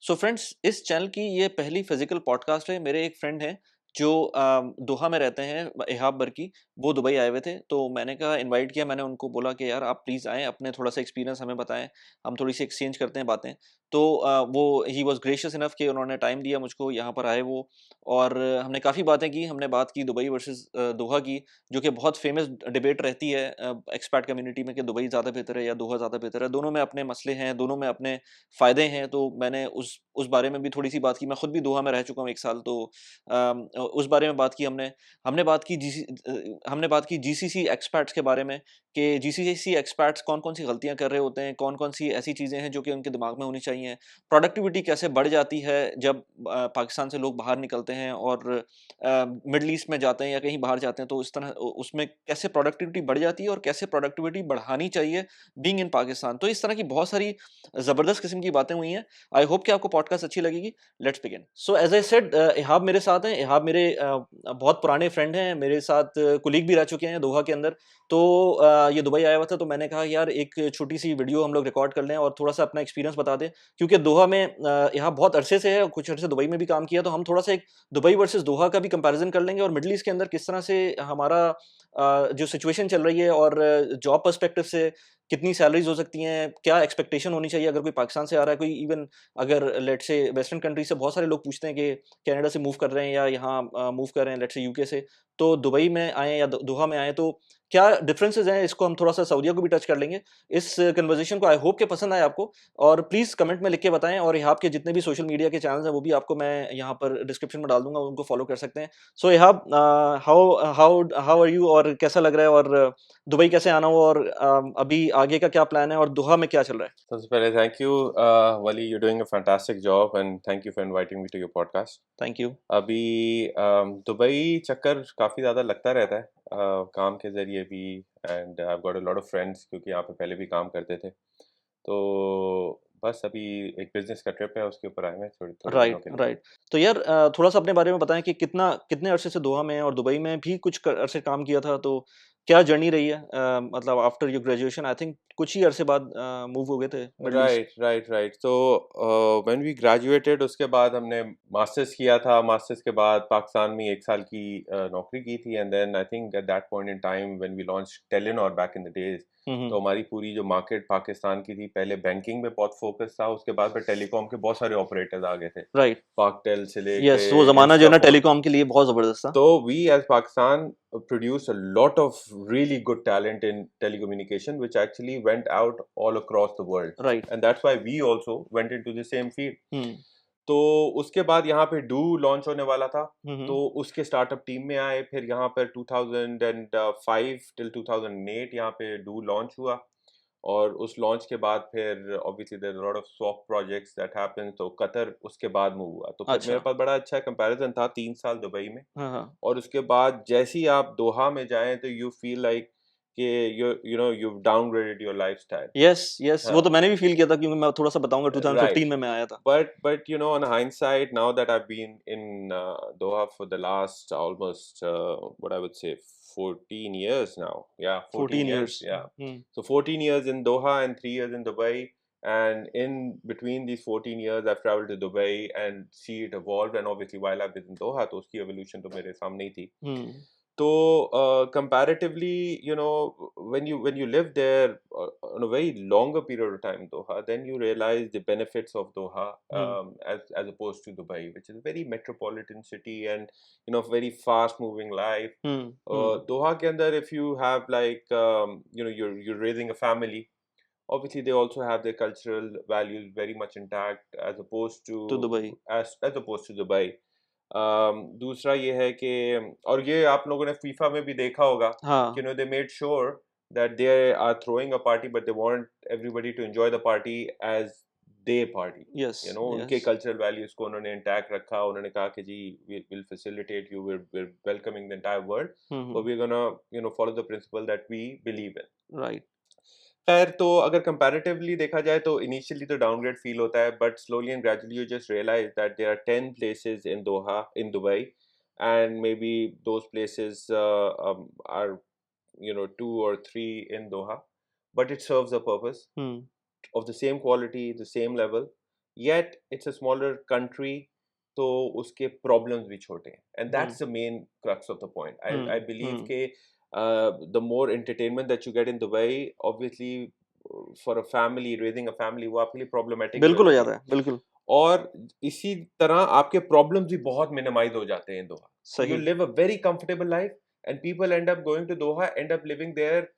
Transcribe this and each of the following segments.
So friends, इस channel की ये पहली फिजिकल पॉडकास्ट है। मेरे एक फ्रेंड हैं जो दोहा में रहते हैं, एहाब बरकी। वो दुबई आए हुए थे, तो मैंने कहा, इनवाइट किया। मैंने उनको बोला कि यार आप प्लीज़ आएँ, अपने थोड़ा सा एक्सपीरियंस हमें बताएं, हम थोड़ी सी एक्सचेंज करते हैं बातें। तो वो ही वॉज ग्रेशियस इनफ कि उन्होंने टाइम दिया मुझको, यहाँ पर आए वो। और हमने काफ़ी बातें की। हमने बात की दुबई वर्सेस दोहा की, जो कि बहुत फेमस डिबेट रहती है एक्सपैट कम्युनिटी में कि दुबई ज़्यादा बेहतर है या दोहा ज़्यादा बेहतर है। दोनों में अपने मसले हैं, दोनों में अपने फ़ायदे हैं। तो मैंने उस बारे में भी थोड़ी-सी बात की। मैं खुद भी दोहा में रह चुका हूँ 1 साल, तो उस बारे में बात की हमने। हमने बात की जीसीसी एक्सपैट्स के बारे में, कि जीसीसी एक्सपैट्स कौन-कौन सी गलतियाँ कर रहे होते हैं, कौन-कौन सी ऐसी चीज़ें हैं जो कि उनके दिमाग में होनी चाहिए। प्रोडक्टिविटी कैसे बढ़ जाती है जब पाकिस्तान से लोग बाहर निकलते हैं और मिडल ईस्ट में जाते हैं या कहीं बाहर जाते हैं, तो इस तरह उसमें कैसे प्रोडक्टिविटी बढ़ जाती है और कैसे प्रोडक्टिविटी बढ़ानी चाहिए बीइंग इन पाकिस्तान। तो इस तरह की बहुत सारी ज़बरदस्त किस्म की बातें हुई हैं। आई होप कि आपको पॉडकास्ट अच्छी लगेगी। Let's begin. So as I said, Ihab मेरे साथ हैं। इहाब मेरे बहुत पुराने फ्रेंड हैं, मेरे साथ कुलीग भी रह चुके हैं दोहा के अंदर। तो ये दुबई आया हुआ था, तो मैंने कहा यार एक छोटी-सी वीडियो हम लोग रिकॉर्ड कर लें और थोड़ा-सा अपना एक्सपीरियंस बता दें। क्योंकि दोहा में इहाब बहुत अरसे से है और कुछ अरसे दुबई में भी काम किया, तो हम थोड़ा-सा एक दुबई वर्सेस दोहा का भी कंपैरिज़न कर लेंगे और मिडल ईस्ट के अंदर किस तरह से हमारा जो सिचुएशन चल रही है और जॉब पर्सपेक्टिव से कितनी सैलरीज़ हो सकती हैं, क्या एक्सपेक्टेशन होनी चाहिए अगर कोई पाकिस्तान से आ रहा है, कोई इवन अगर लेट्स से वेस्टर्न कंट्री से बहुत सारे लोग पूछते हैं कि कनाडा से मूव कर रहे हैं या यहाँ मूव कर रहे हैं लेट्स से यूके से, तो दुबई में आएँ या दो दोहा में आएँ, तो क्या डिफरेंसेस हैं, इसको हम थोड़ा-सा सऊदीया को भी टच कर लेंगे। इस कन्वर्सेशन को आई होप कि पसंद आए आपको, और प्लीज़ कमेंट में लिख के बताएँ, और यहाँ के जितने भी सोशल मीडिया के चैनल्स हैं, वो भी आपको मैं यहाँ पर डिस्क्रिप्शन में डाल दूँगा, उनको फॉलो कर सकते हैं। So Ihab, how how how are you, और कैसा लग रहा है, और दुबई कैसे आना हुआ, और अभी आगे का क्या प्लान है, और दोहा में क्या चल रहा है? सबसे पहले thank you Wali, you doing a fantastic job and thank you for inviting me to your podcast. Thank you. अभी दुबई चक्कर काफ़ी ज़्यादा लगता रहता है, काम के ज़रिए भी। And I got a lot of friends क्योंकि यहाँ पे पहले भी काम करते थे। तो बस अभी एक बिजनेस का ट्रिप है, उसके ऊपर आए हैं थोड़े थोड़े दिनों राइट, के लिए। राइट। तो यार थोड़ा-सा अपने बारे में बताएँ कि कितने अरसे से दोहा में हैं, और दुबई में भी कुछ अरसे काम किया था, तो क्या जर्नी रही है? मतलब after your graduation I think कुछ ही अरसे बाद मूव हो गए थे middle east. Right right right. तो व्हेन वी ग्रेजुएटेड उसके बाद हमने मास्टर्स किया था। मास्टर्स के बाद पाकिस्तान में 1 साल की नौकरी की थी। And then I think at that point in time when we launch Telenor back in the days, हुँ, तो हुँ। हमारी पूरी जो मार्केट पाकिस्तान की थी, पहले बैंकिंग में बहुत फोकस था, उसके बाद फिर टेलीकॉम के बहुत सारे ऑपरेटर्स आ गए थे, राइट। पाकटेल से लेके येस, वो ज़माना जो है ना इंस्टाफोन। टेलीकॉम के लिए बहुत ज़बरदस्त था। So we as Pakistan produced a lot of really good talent in telecommunication, which actually went out all across the world, right. and that's why we also went into the same field. हुँ। तो उसके बाद यहाँ पे do launch होने वाला था, हुँ, तो हुँ। उसके स्टार्टअप टीम में आए। फिर यहाँ पर 2005 टिल 2008 यहाँ पे डू लॉन्च हुआ। और उस लॉन्च के बाद फिर obviously there lot of soft projects that happened, तो कतर उसके बाद मूव हुआ। तो फिर मेरे अच्छा। पास बड़ा अच्छा कंपैरिजन था 3 साल दुबई में। हाँ, हाँ। और उसके बाद जैसे ही आप दोहा में जाएँ तो यू फ़ील लाइक कि you know you've downgraded your lifestyle। Yes, yes, वो हाँ, तो मैंने भी फ़ील किया था, क्योंकि मैं थोड़ा-सा बताऊँगा राइट। 2015 में मैं आया था। But you know, on hindsight, now that I've been in Doha for the last almost what I would say 14 years now. Yeah, 14 14 years. Years. Yeah. Hmm. So 14 years in Doha and 3 years in Dubai. And in between these 14 years, I've traveled to Dubai and see it evolve. And obviously, while I've been in Doha, तो उसकी evolution तो मेरे सामने ही थी। हुँ। So comparatively, you know, when you live there on a very longer period of time in Doha, then you realize the benefits of Doha, hmm. as opposed to Dubai, which is a very metropolitan city and you know very fast moving life. Hmm, hmm. Doha ke andar, if you have like you know you're raising a family, obviously they also have their cultural values very much intact as opposed to to Dubai. as opposed to Dubai. दूसरा ये है कि और ये आप लोगों ने FIFA में भी देखा होगा कि हाँ। दे मेड श्योर दैट दे आर थ्रोइंग अ पार्टी बट दे वांट एवरीबॉडी टू एंजॉय द पार्टी एज दे पार्टी। येस, यू नो उनके येस। कल्चरल वैल्यूज को उन्होंने इंटैक्ट रखा। उन्होंने कहा कि जी we will facilitate you, we welcoming the entire world, hmm, but hmm. We gonna you know follow the principle that we believe in. Right. खैर, तो अगर कंपैरेटिवली देखा जाए तो इनिशियली तो डाउनग्रेड फील होता है, but slowly and gradually you just realise that there are 10 places in Doha in Dubai, and maybe those places are you know 2 or 3 in Doha, but it serves a purpose hmm. of the same quality, the same level. yet it's a smaller country, तो उसके problems भी छोटे हैं, and hmm that's the main crux of the point. I believe हम्म के the more entertainment that you get in Dubai, obviously for a family, raising a family, वो आपके लिए problematic भी हो बिल्कुल हो जाती जाता है, है, बिल्कुल और इसी तरह आपके प्रॉब्लम्स भी बहुत मिनिमाइज हो जाते हैं दोहा. You सही। live a very comfortable life, and people end up going to Doha, end up living there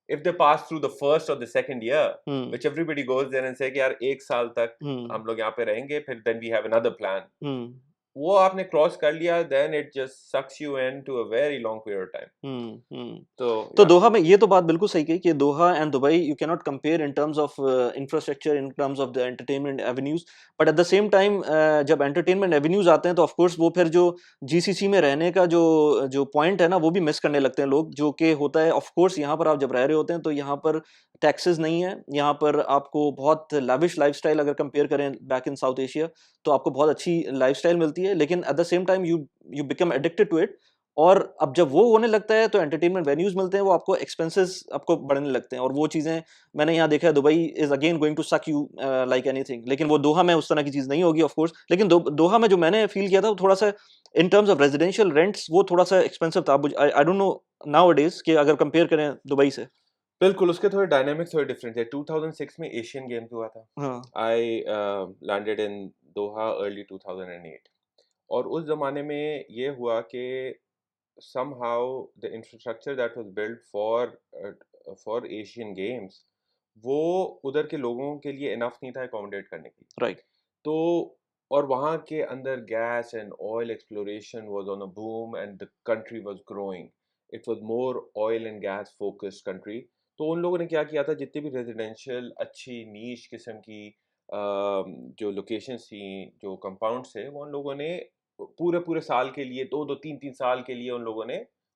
if they pass through the first or the second year, hmm which everybody goes there and say कि यार एक साल तक हम्म हम लोग यहाँ पे रहेंगे, फिर then we have another plan. हम्म वो आपने क्रॉस कर लिया, then it just sucks you into a very long period of time. हम्म। तो तो yeah. दोहा में ये तो बात बिल्कुल सही कही कि Doha and Dubai you can not compare in terms of infrastructure, in terms of the entertainment avenues, but at the same time जब एंटरटेनमेंट एवेन्यूज आते हैं तो ऑफ कोर्स वो फिर जो जीसीसी में रहने का जो जो पॉइंट है ना, वो भी मिस करने लगते हैं लोग, जो कि होता है ऑफ कोर्स यहाँ पर आप जब रह रहे होते हैं तो यहाँ पर टैक्सेस नहीं है, यहाँ पर आपको बहुत लाविश लाइफस्टाइल अगर कंपेयर करें बैक इन साउथ एशिया तो आपको बहुत अच्छी लाइफस्टाइल मिलती है, लेकिन at the same time you you become addicted to it. और अब जब वो होने लगता है तो एंटरटेनमेंट वेन्यूज मिलते हैं, वो आपको एक्सपेंसेस आपको बढ़ने लगते हैं, और वो चीज़ें मैंने यहाँ देखा है, Dubai is again going to suck you like anything, लेकिन वो दोहा में उस तरह की चीज़ नहीं होगी ऑफ कोर्स, लेकिन दोहा में जो मैंने फील किया था वो थोड़ा सा इन टर्म्स ऑफ रेजिडेंशियल रेंट्स वो थोड़ा सा एक्सपेंसिव था। I don't know now days कि अगर कंपेयर करें दुबई से। बिल्कुल, उसके थोड़े डायनामिक्स थोड़े डिफरेंट थे. 2006 में एशियन गेम्स हुआ था. हाँ I landed in Doha early 2008, और उस ज़माने में ये हुआ कि somehow the infrastructure that was built for Asian Games, वो उधर के लोगों के लिए इनफ नहीं था अकोमोडेट करने के लिए. राइट तो और वहाँ के अंदर gas and oil exploration was on a boom, and the country was growing. It was more oil and gas focused country. तो उन लोगों ने क्या किया था, जितने भी रेजिडेंशियल अच्छी नीश किस्म की जो लोकेशंस थी, जो कंपाउंड्स थे, वो उन लोगों ने पूरे पूरे साल के लिए, 2-3 साल के लिए उन लोगों ने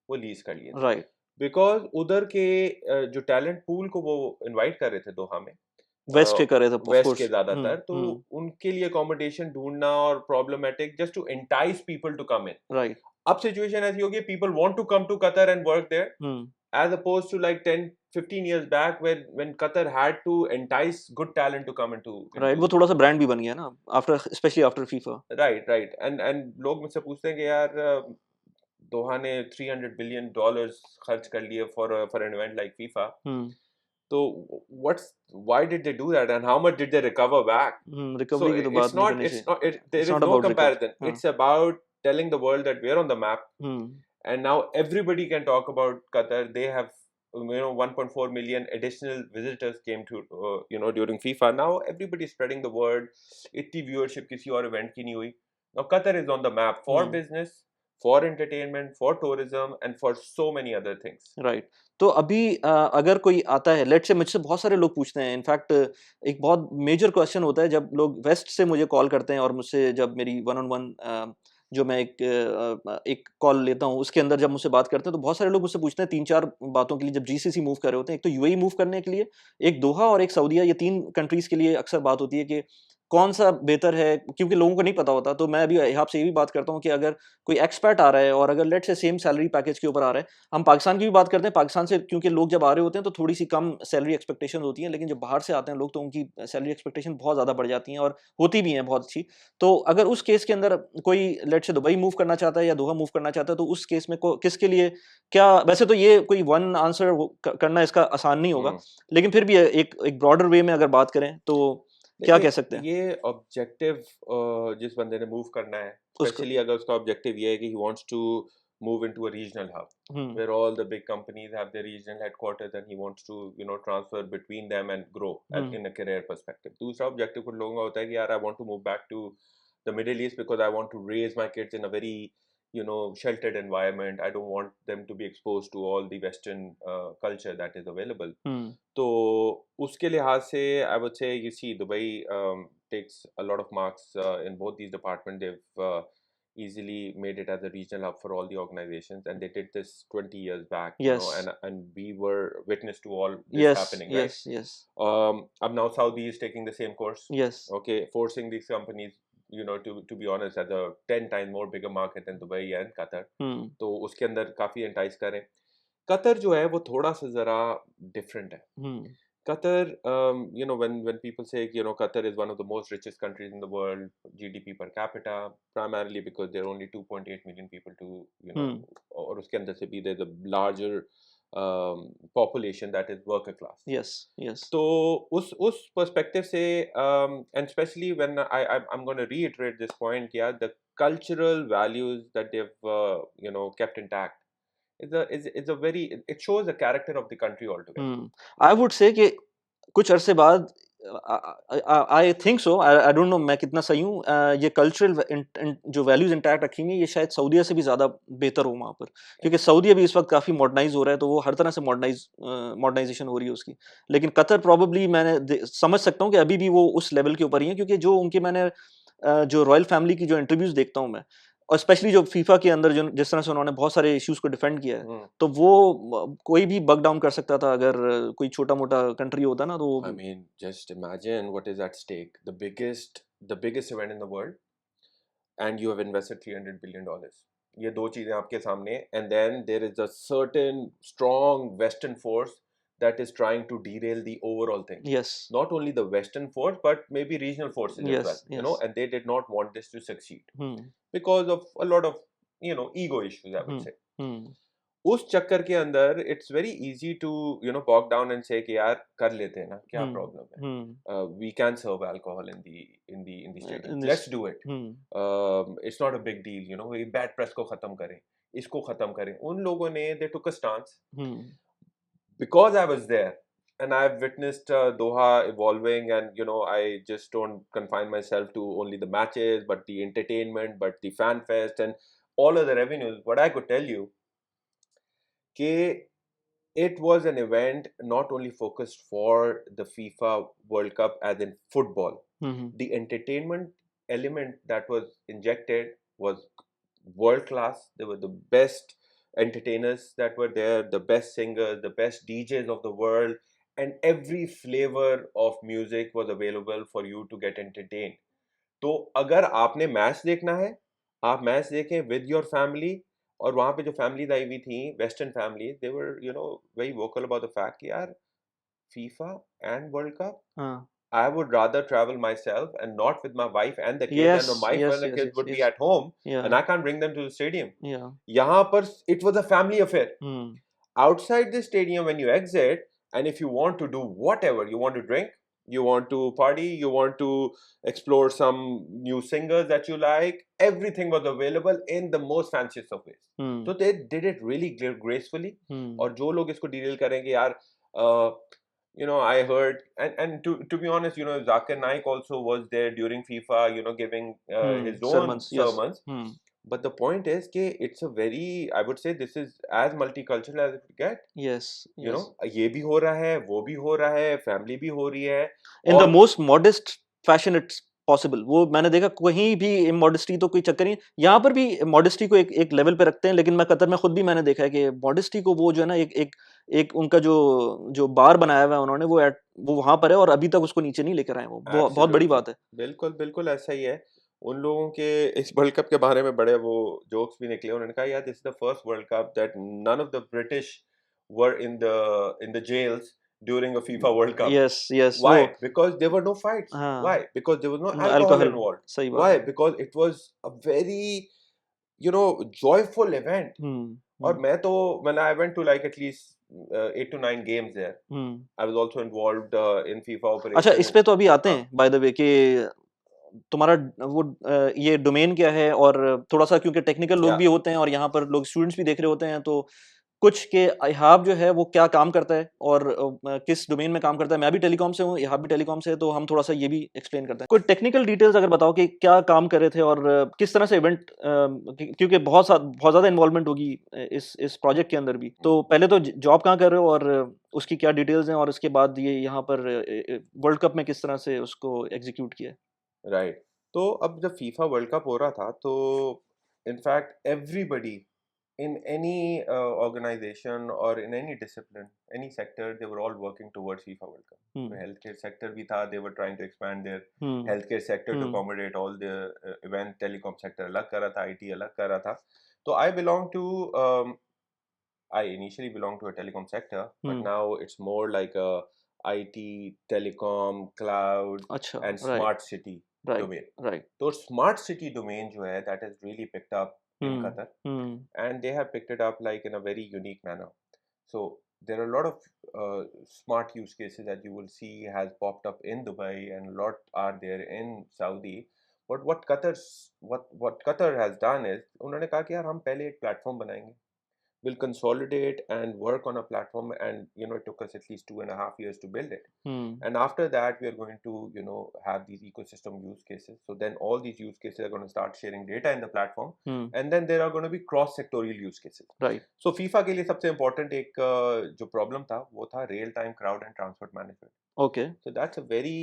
वो लीज कर लिए थे. राइट बिकॉज उधर के जो टैलेंट पूल को वो इनवाइट कर रहे थे दोहा में, वेस्ट के करे थे ऑफ वेस्ट के कोर्स। ज़्यादातर, तो उनके लिए अकोमोडेशन ढूंढना और problematic, just to entice people to come in. Right अब सिचुएशन ऐसी होगी, people want to come to Qatar and work there, as opposed to like 10-15 years back when Qatar had to entice good talent to come right, into वो थोड़ा सा brand भी बन गया ना after, specially after FIFA. Right. And लोग मुझसे पूछते हैं कि यार दोहा ने $300 billion खर्च कर लिए for an event like FIFA. तो what's why did they do that, and how much did they recover back? So recovery की तो it's बात नहीं not करनी it's चाहिए। not it, there it's is not no about recover. comparison. हाँ। It's about telling the world that we're on the map, hmm and now everybody can talk about Qatar. They have 1.4 million additional visitors came to during FIFA. Now everybody is spreading the word. इतनी viewership किसी और event की नहीं हुई. Now Qatar is on the map for business, for entertainment, for tourism, and for so many other things. Right. तो अभी अगर कोई आता है, लेट से मुझसे बहुत सारे लोग पूछते हैं, इनफैक्ट एक बहुत मेजर क्वेश्चन होता है जब लोग वेस्ट से मुझे कॉल करते हैं, और मुझसे जब मेरी वन ऑन वन जो मैं एक कॉल लेता हूँ उसके अंदर जब मुझसे बात करते हैं, तो बहुत सारे लोग मुझसे पूछते हैं 3-4 बातों के लिए, जब जीसीसी मूव कर रहे होते हैं। एक तो यूएई मूव करने के लिए, एक दोहा और एक सऊदीया, ये 3 कंट्रीज के लिए अक्सर बात होती है कि कौन सा बेहतर है, क्योंकि लोगों को नहीं पता होता। तो मैं अभी आपसे ये भी बात करता हूँ कि अगर कोई एक्सपैट आ रहा है और अगर लेट से सेम सैलरी पैकेज के ऊपर आ रहा है, हम पाकिस्तान की भी बात करते हैं, पाकिस्तान से क्योंकि लोग जब आ रहे होते हैं तो थोड़ी सी कम सैलरी एक्सपेक्टेशन होती है, लेकिन जब बाहर से आते हैं लोग तो उनकी सैलरी एक्सपेक्टेशन बहुत ज़्यादा बढ़ जाती हैं और होती भी हैं बहुत अच्छी। तो अगर उस केस के अंदर कोई लेट से दुबई मूव करना चाहता है या दोहा मूव करना चाहता है, तो उस केस में किसके लिए क्या, वैसे तो ये कोई वन आंसर करना इसका आसान नहीं होगा, हम्म. लेकिन फिर भी एक एक ब्रॉडर वे में अगर बात करें तो क्या कह सकते हैं ये ऑब्जेक्टिव जिस बंदे ने मूव करना है, उसको? स्पेशली अगर उसका ऑब्जेक्टिव ये है कि he wants to move into a regional hub hmm where all the big companies have their regional headquarters, and he wants to transfer between them and grow hmm in a career perspective. दूसरा objective कुछ लोगों का होता है कि यार I want to move back to the Middle East because I want to raise my kids in a very sheltered environment. I don't want them to be exposed to all the Western culture that is available. हम्म तो उसके लिहाज से I would say you see Dubai takes a lot of marks in both these departments. They've easily made it as a regional hub for all the organizations, and they did this 20 years back, yes and we were witness to all this yes happening, right? Yes yes Now Saudi is taking the same course, yes okay, forcing these companies, to be honest, as a 10 times more bigger market than Dubai and Qatar. हम्म तो उसके अंदर काफ़ी एंटाइज करें. Qatar जो है वो थोड़ा सा ज़रा डिफरेंट है, हम्म Qatar, when people say, Qatar is one of the most richest countries in the world, GDP per capita, primarily because there are only 2.8 million people to, हम्म और उसके अंदर से भी there's a larger population that is worker class. Yes yes तो उस perspective से, and specially when I'm going to reiterate this point, yeah, the cultural values that they've kept intact is a very, it shows the character of the country altogether. I would say कि कुछ अरसे बाद I think so I don't know मैं कितना सही हूँ ये cultural जो वैल्यूज इंटैक्ट रखेंगे ये शायद सऊदीया से भी ज़्यादा बेहतर हो वहाँ पर क्योंकि सऊदी अभी इस वक्त काफ़ी मॉडर्नाइज हो रहा है तो वो हर तरह से मॉडर्नाइजेशन हो रही है उसकी लेकिन कतर प्रॉबली समझ सकता हूँ कि अभी भी वो उस लेवल के ऊपर ही है क्योंकि जो उनके मैंने जो रॉयल फैमिली की जो इंटरव्यूज देखता हूँ मैं और स्पेशली जो फीफा के अंदर जो जिस तरह से उन्होंने बहुत सारे इश्यूज को डिफेंड किया है तो वो कोई भी बग डाउन कर सकता था अगर कोई छोटा मोटा कंट्री होता ना तो I mean, just imagine what is at stake. The biggest event in the world, and you have invested $300 billion. ये दो चीजें आपके सामने, and then there is a certain strong Western force that is trying to derail the overall thing. Yes Not only the Western force, but maybe regional forces as well. Yes yes And they did not want this to succeed hmm because of a lot of ego issues, I would say. Hmm उस चक्कर के अंदर it's very easy to bog down and say कि यार कर लेते हैं ना, क्या प्रॉब्लम है, we can serve alcohol in the stadium, in this let's do it. Hmm It's not a big deal, ये बैड प्रेस को खत्म करें, इसको खत्म करें. उन लोगों ने they took a stance. Hmm Because I was there and I've witnessed Doha evolving, and I just don't confine myself to only the matches, but the entertainment, but the fan fest and all of the revenues. What I could tell you, कि it was an event not only focused for the FIFA World Cup as in football. Hmm The entertainment element that was injected was world class. They were the best entertainers that were there, the best singers, the best DJs of the world, and every flavor of music was available for you to get entertained. तो अगर आपने match देखना है, आप match देखें with your family. और वहाँ पे जो फैमिलीज आई हुई थी, western families, they were very vocal about the fact कि यार फीफा एंड वर्ल्ड कप, हाँ I would rather travel myself and not with my wife and the kids, yes and my wife yes and the yes kids yes would be yes at home, या and I can't bring them to the stadium. या यहाँ पर it was a family affair. Hmm Outside the stadium, when you exit, and if you want to do whatever, you want to drink, you want to party, you want to explore some new singers that you like, everything was available in the most fanciest of ways. Hmm So they did it really gracefully. और जो लोग इसको deal करेंगे यार, uh, I heard, and to be honest, Zakir Naik also was there during FIFA, giving his own sermons yes sermons. But the point is कि it's a very, I would say this is as multicultural as it could get. Yes yes ये भी हो रहा है, वो भी हो रहा है, फैमिली भी हो रही है. इन द और most modest fashion it's possible वो मैंने देखा कहीं भी इमोडेस्टी तो कोई चक्कर नहीं यहाँ पर भी मॉडेस्टी को एक लेवल पे रखते हैं लेकिन मैं कतर में खुद भी मैंने देखा है कि मॉडेस्टी को वो जो है ना एक उनका जो बार बनाया हुआ है उन्होंने वो वहां पर है और अभी तक उसको नीचे नहीं लेकर आए वो बहुत बड़ी Absolutely. बात है बिल्कुल बिल्कुल ऐसा ही है. उन लोगों के इस वर्ल्ड कप के बारे में बड़े वो जोक्स भी निकले. उन्होंने कहा यार this is the first world cup that none of the British were in the jails during a FIFA World Cup. Yes yes Why? वो Because there were no fights. Why? हाँ Because there was no alcohol alcohol involved. सही Why? बात है Because it was a very, joyful event. और मैं तो, when I went to like at least 8 to 9 games there. I was also involved in FIFA अच्छा operation. इस पे तो अभी आते हाँ. हैं बाय द वे कि तुम्हारा वो ये डोमेन क्या है और थोड़ा सा क्योंकि टेक्निकल लोग Yeah. भी होते हैं और यहाँ पर लोग स्टूडेंट्स भी देख रहे होते हैं तो कुछ के इहाब जो है वो क्या काम करता है और किस डोमेन में काम करता है मैं भी टेलीकॉम से हूँ इहाब भी टेलीकॉम से है तो हम थोड़ा सा ये भी एक्सप्लेन करते हैं कोई टेक्निकल डिटेल्स अगर बताओ कि क्या काम कर रहे थे और किस तरह से इवेंट क्योंकि बहुत ज़्यादा इन्वॉल्वमेंट होगी इस प्रोजेक्ट के अंदर भी तो पहले तो जॉब कहाँ कर रहे हो और उसकी क्या डिटेल्स हैं और उसके बाद ये यहाँ पर वर्ल्ड कप में किस तरह से उसको एग्जीक्यूट किया है राइट. तो अब जब फीफा वर्ल्ड कप हो रहा था तो in fact everybody in any organization or in any discipline, any sector, they were all working towards FIFA World Cup. तो healthcare sector भी था, they were trying to expand their healthcare sector to accommodate all the event. Telecom sector अलग कर रहा था, IT अलग कर रहा था. तो I initially belonged to a telecom sector, but now it's more like IT, telecom, cloud अच्छा, and right, smart city right, domain. Right. तो smart city domain जो है that has really picked up in hmm, Qatar, hmm, and they have picked it up like in a very unique manner. So there are a lot of smart use cases that you will see has popped up in Dubai, and a lot are there in Saudi. But what Qatar has done is उन्होंने कहा कि यार हम पहले एक platform बनाएंगे, will consolidate and work on a platform, and it took us at least 2.5 years to build it. Hmm, And after that we are going to have these ecosystem use cases. So then all these use cases are going to start sharing data in the platform, hmm, and then there are going to be cross sectorial use cases. Right, So FIFA के लिए सबसे important एक जो problem था वो था real time crowd and transport management. Okay, So that's a very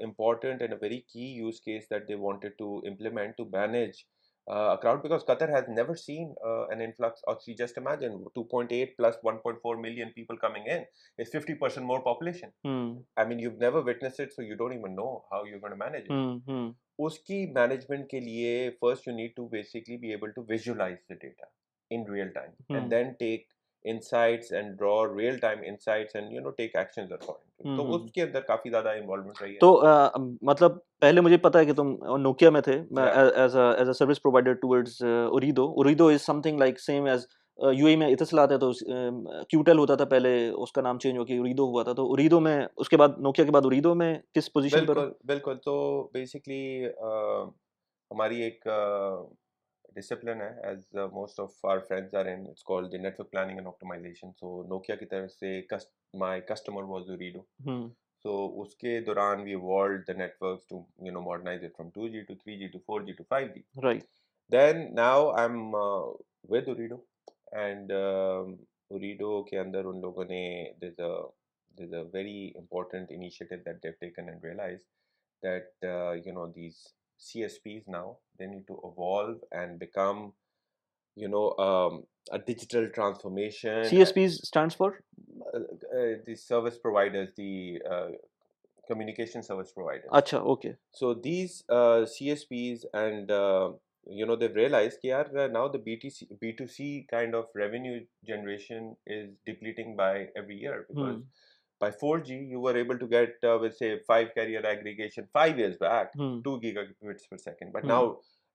important and a very key use case that they wanted to implement to manage a crowd, because Qatar has never seen an influx. Or see, just imagine 2.8 plus 1.4 million people coming in is 50% more population. Hmm, I mean, you've never witnessed it, so you don't even know how you're going to manage it. हुँ, हुँ, उसकी management के लिए first you need to basically be able to visualize the data in real time, and hmm, then take insights and draw real time insights, and take actions according to it. हुँ, तो हुँ। उसके अंदर काफी ज़्यादा involvement रही है. तो मतलब पहले मुझे पता है कि तुम नोकिया में थे Yeah. As a service provider towards Ooredoo Ooredoo is something like same as UAE में इतिसलात है तो क्यूटेल होता था पहले उसका नाम चेंज होकर ओरिडो हुआ था तो ओरिडो में उसके बाद नोकिया के बाद ओरिडो में किस पोजीशन पर हो? बिल्कुल, बिल्कुल। तो बेसिकली हमारी एक डिसिप्लिन है, as most of our friends are in, it's called the network planning and optimisation. So Nokia की तरफ से my customer was Ooredoo. Hmm So उसके दौरान we evolved the networks to modernize it from 2G to 3G to 4G to 5G. Right Then now I'm with Ooredoo, and Ooredoo के अंदर उन लोगों ने there's a very important initiative that they've taken and realized that these CSPs now they need to evolve and become a digital transformation. CSP stands for The service providers, the communication service providers. अच्छा okay So these CSPs, and they've realized that now the B2C kind of revenue generation is depleting by every year, because hmm by 4G you were able to get with say 5 carrier aggregation 5 years back, hmm 2 gigabits per second. But hmm now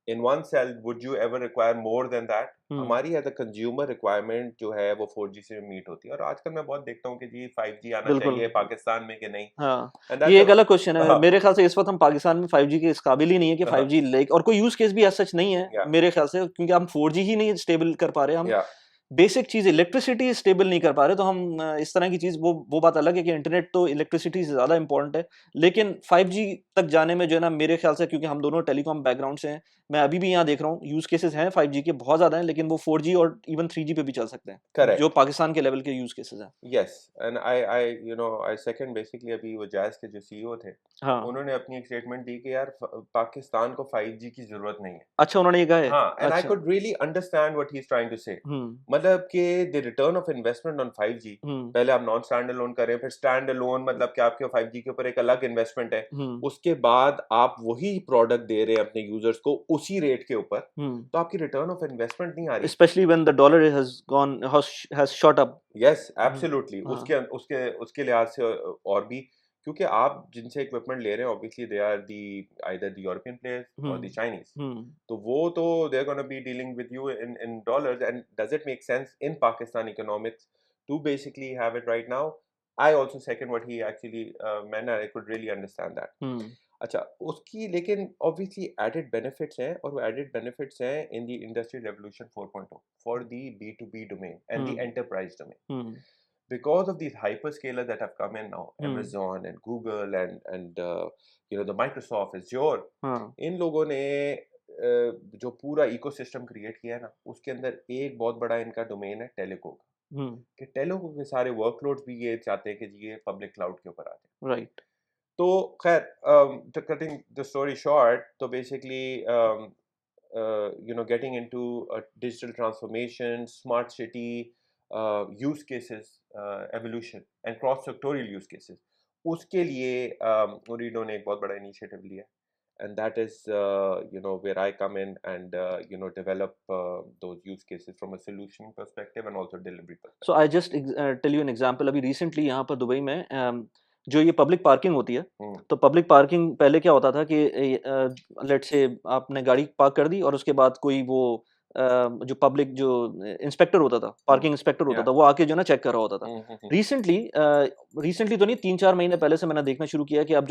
in one cell, would you ever require more than that? हम्म हमारी as a consumer requirement जो है वो 4G से meet होती है, और आजकल मैं बहुत देखता हूँ कि जी 5G आना बिल्कुल चाहिए पाकिस्तान में कि नहीं. हाँ, एंड ये दैट्स एक अलग क्वेश्चन है। हाँ मेरे ख़्याल से इस वक़्त हम पाकिस्तान में 5G के इस काबिल ही नहीं है कि हाँ 5G लाइक और कोई यूज़ केस भी एज़ सच नहीं है, या मेरे ख़्याल से क्योंकि हम 4G ही नहीं स्टेबल कर पा रहे हैं। हम या बेसिक चीज़ इलेक्ट्रिसिटी स्टेबल नहीं कर पा रहे, तो हम इस तरह की चीज़ वो बात अलग है कि इंटरनेट तो इलेक्ट्रिसिटी से ज़्यादा इम्पोर्टेंट है। लेकिन 5G तक जाने में जो है ना मेरे ख़्याल से क्योंकि हम दोनों टेलीकॉम बैकग्राउंड से हैं, मैं अभी भी यहाँ देख रहा हूँ यूज़ केसेज़ हैं 5G के बहुत ज़्यादा हैं, लेकिन वो 4G और इवन 3G पे भी चल सकते हैं, जो करेक्ट. पाकिस्तान के लेवल के यूज़ केसेज़ हैं। Yes, and I second basically अभी वो जैज़ के जो सीईओ थे, हाँ, उन्होंने अपनी एक स्टेटमेंट दी कि यार पाकिस्तान को 5G की ज़रूरत नहीं है. अच्छा उन्होंने ये कहा है? हाँ, एंड आई अच्छा। Could really understand what he is trying to say. हुँ, मतलब कि the return of investment on 5G, हुँ, पहले आप नॉन स्टैंड अलोन करें, फिर स्टैंड अलोन, मतलब कि आपके 5G के ऊपर एक अलग इन्वेस्टमेंट है. हुँ, उसके बाद आप वही प्रोडक्ट दे रहे हैं अपने यूज़र्स को उसी रेट के ऊपर, हुँ। तो आपकी रिटर्न ऑफ इन्वेस्टमेंट नहीं आ रही. Especially when the dollar has shot up. Yes, hmm, absolutely. हाँ, उसके उसके उसके लिहाज से और भी, क्योंकि आप जिनसे इक्विपमेंट ले रहे हैं obviously they are the either the European players और द हुँ, चाइनीज. हुँ। तो वो तो they are gonna be dealing with you in dollars, and does it make sense in Pakistan economics to basically have it right now? I also second what he actually man, I could really understand that. Hmm, अच्छा, उसकी लेकिन obviously added benefits हैं, और वो added benefits हैं in the industry revolution 4.0 for the B2B domain and the hmm, enterprise domain. Hmm, Because of these hyperscalers that have come in now, hmm, Amazon and Google and the Microsoft Azure, हाँ, इन लोगों ने जो पूरा ecosystem create किया है ना, उसके अंदर एक बहुत बड़ा इनका डोमेन है टेलीको का. हुँ, कि टेलीको के सारे वर्कलोड्स भी ये चाहते हैं कि जी ये पब्लिक क्लाउड के ऊपर आ जाए. राइट। तो खैर, to cutting the story short, तो basically getting into a digital transformation, smart city, use cases, evolution and cross sectorial use cases, उसके लिए ओरिडो ने एक बहुत बड़ा इनिशिएटिव लिया, and that is where I come in and develop those use cases from a solution perspective and also delivery so perspective. I just tell you an example अभी recently यहाँ पर दुबई में जो ये पब्लिक पार्किंग होती है, हम्म, तो public parking पहले क्या होता था कि लेट्स से आपने गाड़ी पार्क कर दी और उसके बाद कोई वो जो पब्लिक जो इंस्पेक्टर होता था, हम्म, पार्किंग इंस्पेक्टर होता या था, वो आके जो ना चेक कर रहा होता था। हम्म, रिसेंटली रिसेंटली तो नहीं, 3-4 महीने पहले से मैंने देखना शुरू किया कि अब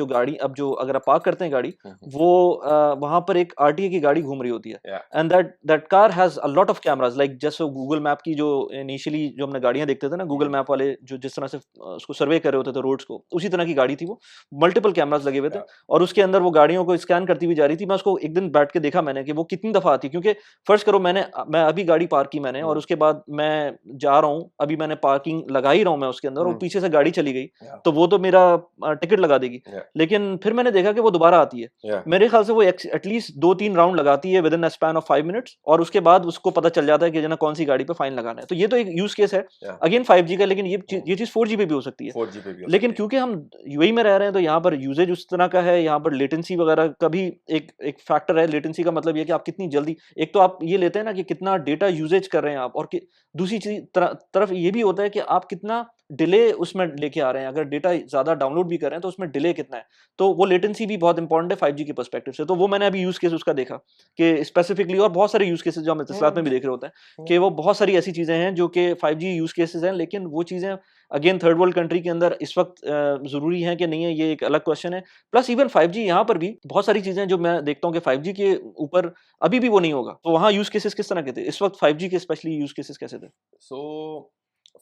जो अगर आप पार्क करते हैं गाड़ी, हम्म, वो वहां पर एक आरटीए की गाड़ी घूम रही होती है, या and that car has a lot of cameras, like जैसे गूगल मैप की जो इनिशियली जो हमने गाड़ियां देखते थे ना, गूगल मैप वाले जो जिस तरह से उसको सर्वे कर रहे होते थे रोड्स को, उसी तरह की गाड़ी थी वो। मल्टीपल कैमरास लगे हुए थे या और उसके अंदर वो गाड़ियों को स्कैन करती हुई जा रही थी। मैं उसको एक दिन बैठ के देखा मैंने कि वो कितनी दफा आती है, क्योंकि फर्ज करो मैं अभी गाड़ी पार्क की मैंने और हम्म, उसके बाद मैं जा रहा हूँ, अभी मैंने पार्किंग लगा ही रहा हूँ मैं उसके अंदर, और हम्म, पीछे से गाड़ी चली गई, या तो वो तो मेरा टिकट लगा देगी। या लेकिन फिर मैंने देखा कि वो दोबारा आती है। या मेरे ख्याल से वो एटलीस्ट 2-3 राउंड लगाती है with in a span of 5 minutes, और उसके बाद उसको पता चल जाता है कि जना कौन सी गाड़ी पे फाइन लगाना है। तो ये तो एक यूज केस है या अगेन 5G का, लेकिन हम्म, ये चीज 4G पे भी हो सकती है। 4G पे भी हो लेकिन सकती है। क्योंकि हम यूएई में रह रहे हैं, तो यहाँ पर यूजेज उस तरह का है, यहाँ पर लेटेंसी वगैरह का भी एक एक फैक्टर है। लेटेंसी का मतलब ये है कि आप कितनी जल्दी, एक तो आप ये लेते हैं ना कि कितना डेटा यूजेज कर रहे हैं आप, और दूसरी चीज तरफ ये भी होता है कि आप कितना डिले उसमें लेके आ रहे हैं। अगर डेटा ज्यादा डाउनलोड भी कर रहे हैं तो उसमें डिले कितना है, तो वो लेटेंसी भी बहुत इंपॉर्टेंट है 5G के पर्सपेक्टिव से। तो वो मैंने अभी यूज केस उसका देखा कि स्पेसिफिकली, और बहुत सारे यूज केसेस जो हम इत्तेसात हम्म, में भी देख रहे होते हैं, कि हम्म, वो बहुत सारी ऐसी चीजें हैं जो कि 5G यूज केसेस हैं, लेकिन वो चीजें अगेन थर्ड वर्ल्ड कंट्री के अंदर इस वक्त जरूरी है कि नहीं है, ये एक अलग क्वेश्चन है। प्लस इवन 5G यहाँ पर भी बहुत सारी चीजें जो मैं देखता हूँ कि 5G के ऊपर अभी भी वो नहीं होगा, तो वहाँ यूज केसेस किस तरह के थे इस वक्त, 5G के स्पेशली यूज केसेस कैसे थे? सो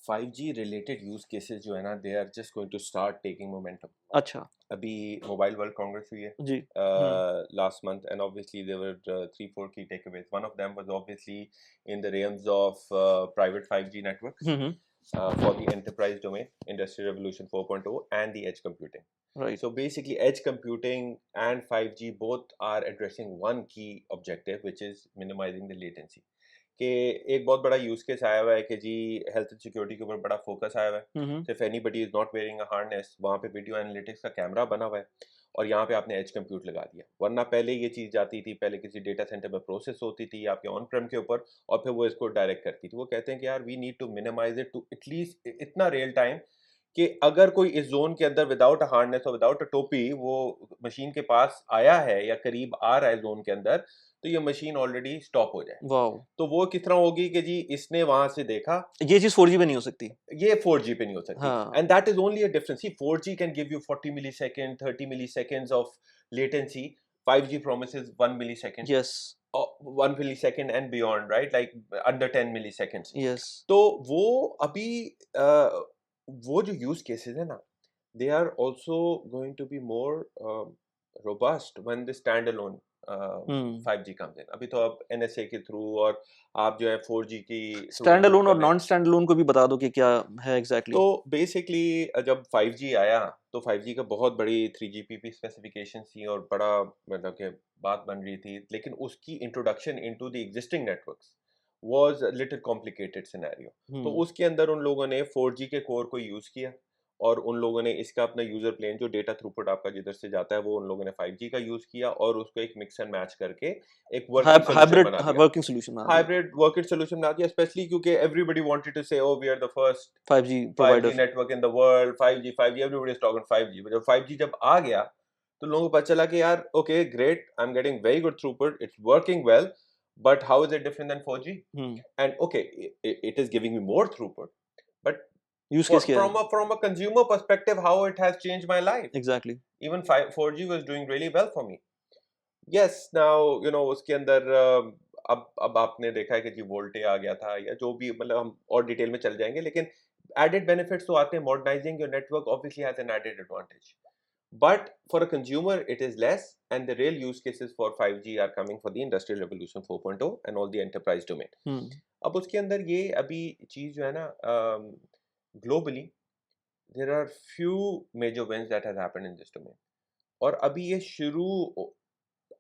5G related use cases जो है ना, they are just going to start taking momentum. अच्छा। अभी मोबाइल वर्ल्ड कांग्रेस हुई है जी। हम्म। last month, and obviously there were 3-4 key takeaways. One of them was obviously in the realms of private 5G networks hmm. for the enterprise domain, Industrial Revolution 4.0, and the edge computing. Right. So basically, edge computing and 5G both are addressing one key objective, which is minimizing the latency. कि एक बहुत बड़ा use case आया हुआ है कि जी health and security के ऊपर बड़ा फोकस आया हुआ है। हम्म। सिर्फ anybody is not wearing a harness, वहाँ पे वीडियो एनालिटिक्स का कैमरा बना हुआ है और यहाँ पे आपने एज कंप्यूट लगा दिया। वरना पहले ये चीज़ जाती थी, पहले किसी डेटा सेंटर में प्रोसेस होती थी आपके ऑन प्रेम के ऊपर, और फिर वो इसको डायरेक्ट करती थी। वो कहते हैं कि यार we need to minimise it to at least इतना रियल टाइम कि अगर कोई इस जोन के अंदर विदाउट अ हार्नेस और विदाउट अ टोपी वो मशीन के पास आया है या करीब आ रहा है जोन के अंदर, तो ये मशीन ऑलरेडी स्टॉप हो जाए। वाओ। तो वो किस तरह होगी कि जी इसने वहां से देखा। ये चीज 4G पे नहीं हो सकती। ये 4G पे नहीं हो सकती, हाँ। And that is only a difference. See 4G can give you 40 millisecond 30 milliseconds of latency, 5G promises 1 millisecond yes. or 1 millisecond and beyond, right? Like under 10 milliseconds. Yes. तो वो अभी वो जो यूज केसेस है ना, they are also going to be more robust when the standalone hmm. 5G comes in. अभी तो अब NSA के थ्रू और आप जो है 4G की थ्रू स्टैंड यूज अलोन कर और रहे हैं। नॉन स्टैंड अलोन को भी बता दो कि क्या है एग्जैक्टली तो exactly? बेसिकली जब 5G आया तो 5G का बहुत बड़ी 3GPP स्पेसिफिकेशन थी और बड़ा मतलब कि बात बन रही थी, लेकिन उसकी introduction into the existing networks was little complicated scenario. तो हम्म। उसके अंदर उन लोगों ने 4G के कोर को यूज़ किया और उन लोगों ने इसका अपना यूज़र प्लेन जो डेटा थ्रूपुट आपका जिधर से जाता है वो उन लोगों ने 5G का यूज़ किया और उसको एक मिक्स एंड मैच करके एक वर्किंग सोल्यूशन हाइब्रिड बना दिया। वर्किंग सोल्यूशन बना दिया। हाइब्रिड वर्किंग सोल्यूशन बना दिया, स्पेशली क्योंकि everybody wanted to say oh we are the first 5G 5G provider. Network in the world, 5G everybody is talking 5G। जब 5G जब आ गया तो लोगों को पता चला कि यार okay great, I am getting very good throughput, it's working well, but how is it different then 4G? Hmm. And okay it is giving me more throughput, but use case क्या है? from a consumer perspective how it has changed my life. Exactly. Even 4G was doing really well for me. Yes, now उसके अंदर अब आपने देखा है कि जी VoLTE आ गया था या जो भी, मतलब हम और डिटेल में चल जाएंगे, लेकिन एडेड बेनिफिट्स तो आते हैं। Modernising your network obviously has an added advantage, but for a consumer it is less, and the real use cases for 5G are coming for the industrial revolution 4.0 and all the enterprise domain. हम्म। अब उसके अंदर ये अभी चीज जो है ना, globally there are few major wins that has happened in this domain, और अभी ये शुरू,